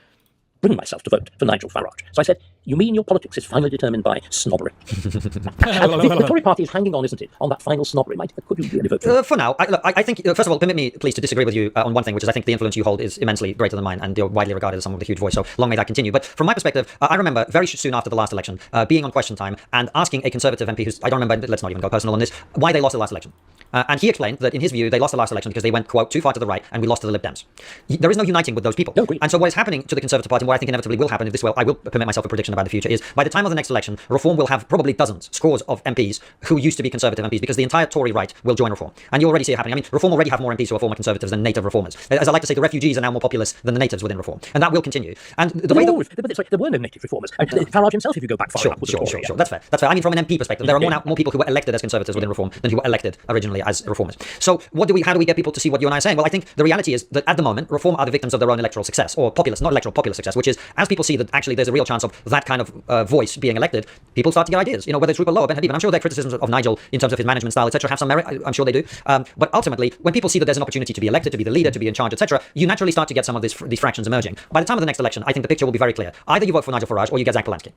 Speaker 10: Bring myself to vote for Nigel Farage. So I said, you mean your politics is finally determined by snobbery? The Tory party is hanging on, isn't it, on that final snobbery? Could you really vote for
Speaker 9: For now, I think, first of all, permit me, please, to disagree with you on one thing, which is I think the influence you hold is immensely greater than mine, and you're widely regarded as someone with a huge voice, so long may that continue. But from my perspective, I remember very soon after the last election, being on Question Time and asking a Conservative MP, who's, I don't remember, let's not even go personal on this, why they lost the last election. And he explained that in his view, they lost the last election because they went, quote, too far to the right, and we lost to the Lib Dems. There is no uniting with those people.
Speaker 10: No,
Speaker 9: and so what is happening to the Conservative Party, and what I think inevitably will happen, I will permit myself a prediction about the future, is by the time of the next election, Reform will have probably scores of MPs who used to be Conservative MPs, because the entire Tory right will join Reform. And you already see it happening. Reform already have more MPs who are former Conservatives than native Reformers. As I like to say, the refugees are now more populous than the natives within Reform. And that will continue. And the way
Speaker 10: there were no native Reformers. Farage himself, if you go back far enough,
Speaker 9: Sure. That's fair. I mean, from an MP perspective, there are more people who were elected as Conservatives within Reform than who were elected originally as Reformers. So how do we get people to see what you and I are saying? Well, I think the reality is that at the moment, Reform are the victims of their own electoral success, or popular success, which is, as people see that actually there's a real chance of that kind of voice being elected, people start to get ideas, whether it's Rupert Lowe or Ben Habib. And I'm sure their criticisms of Nigel in terms of his management style, etc., have some merit. I'm sure they do. But ultimately, when people see that there's an opportunity to be elected, to be the leader, to be in charge, etc., you naturally start to get some of these fractions emerging. By the time of the next election, I think the picture will be very clear. Either you vote for Nigel Farage or you get Zach Polanski.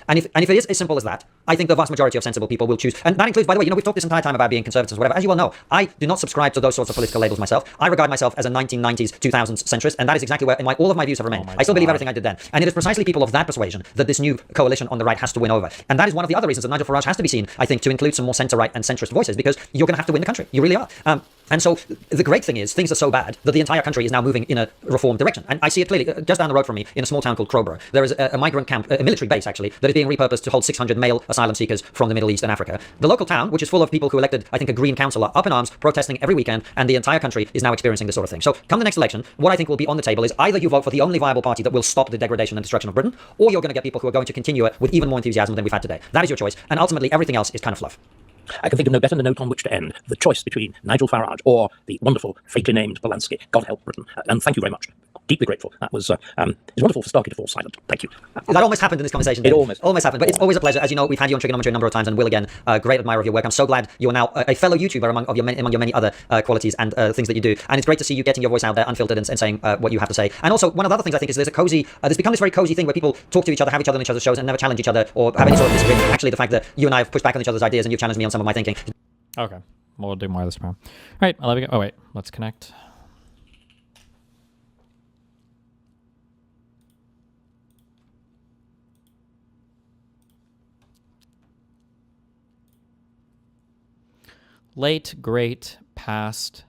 Speaker 9: And if it is as simple as that, I think the vast majority of sensible people will choose. And that includes, by the way, we've talked this entire time about being conservatives or whatever. As you well know, I do not subscribe to those sorts of political labels myself. I regard myself as a 1990s, 2000s centrist, and that is exactly where all of my views have remained. I still believe everything I did then. And it is precisely people of that persuasion that this new coalition on the right has to win over. And that is one of the other reasons that Nigel Farage has to be seen, I think, to include some more centre-right and centrist voices, because you're going to have to win the country. You really are. And so the great thing is things are so bad that the entire country is now moving in a reform direction. And I see it clearly just down the road from me in a small town called Crowborough. There is a migrant camp, a military base actually, that is being repurposed to hold 600 male asylum seekers from the Middle East and Africa. The local town, which is full of people who elected, I think, a green councillor, up in arms, protesting every weekend, and the entire country is now experiencing this sort of thing. So come the next election, what I think will be on the table is either you vote for the only viable party that will stop the degradation and destruction of Britain, or you're going to get people who are going to continue it with even more enthusiasm than we've had today. That is your choice. And ultimately, everything else is kind of fluff.
Speaker 10: I can think of no better note on which to end. The choice between Nigel Farage or the wonderful, fatally named Polanski. God help Britain. And thank you very much. Deeply grateful. That was it's wonderful for Starkey to fall silent. Thank you.
Speaker 9: That almost happened in this conversation.
Speaker 10: It
Speaker 9: almost happened, but it's always a pleasure. As you know, we've had you on trigonometry a number of times, and Will again, great admirer of your work. I'm so glad you are now a fellow YouTuber among your many other qualities and things that you do. And it's great to see you getting your voice out there, unfiltered, and saying what you have to say. And also, one of the other things I think is there's become this very cozy thing where people talk to each other, have each other on each other's shows, and never challenge each other or have any sort of disagreement. Actually, the fact that you and I have pushed back on each other's ideas and you've challenged me on some of my thinking.
Speaker 3: Okay. We'll do more of this tomorrow. All right. I'll let you go. Oh, wait. Let's connect. Late, great, past,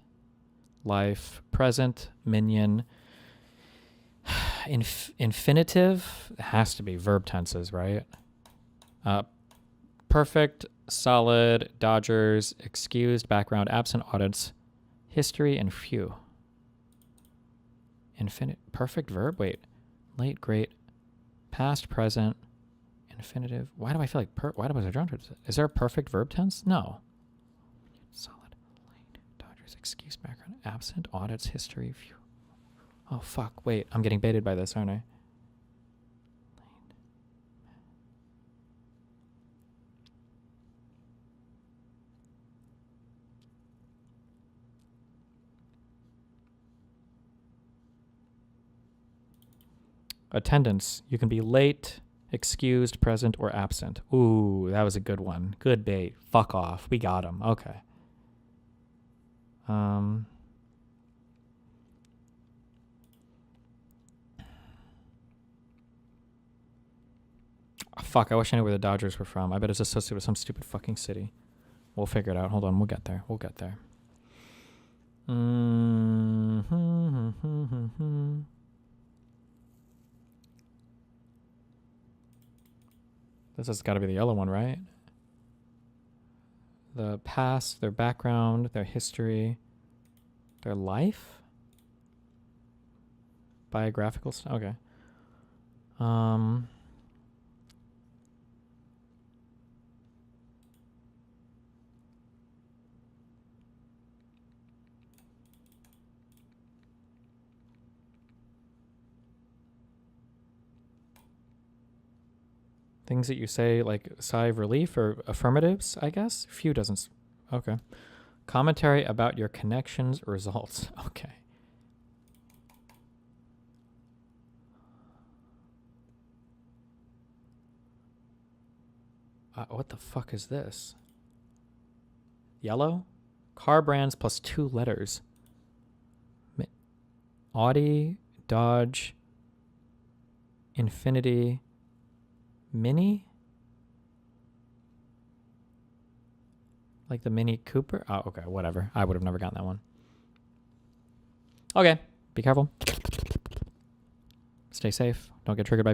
Speaker 3: life, present, minion. Infinitive has to be verb tenses, right? Perfect, solid, Dodgers, excused, background, absent, audits, history, and few. Perfect verb? Wait. Late, great, past, present, infinitive. Why do I feel like why was I drawn to it? Is there a perfect verb tense? No. Solid, late, Dodgers, excused, background, absent, audits, history, few. Oh, fuck. Wait, I'm getting baited by this, aren't I? Attendance. You can be late, excused, present, or absent. Ooh, that was a good one. Good bait. Fuck off. We got him. Okay. Oh, fuck, I wish I knew where the Dodgers were from. I bet it's associated with some stupid fucking city. We'll figure it out. Hold on, we'll get there. We'll get there. This has got to be the yellow one, right? The past, their background, their history, their life? Biographical stuff? Okay. Things that you say, like sigh of relief or affirmatives, I guess? Few doesn't. Okay. Commentary about your connections results. Okay. What the fuck is this? Yellow? Car brands plus 2 letters. Audi, Dodge, Infiniti, Mini? Like the Mini Cooper? Oh, okay, whatever. I would have never gotten that one. Okay, be careful. Stay safe. Don't get triggered by people.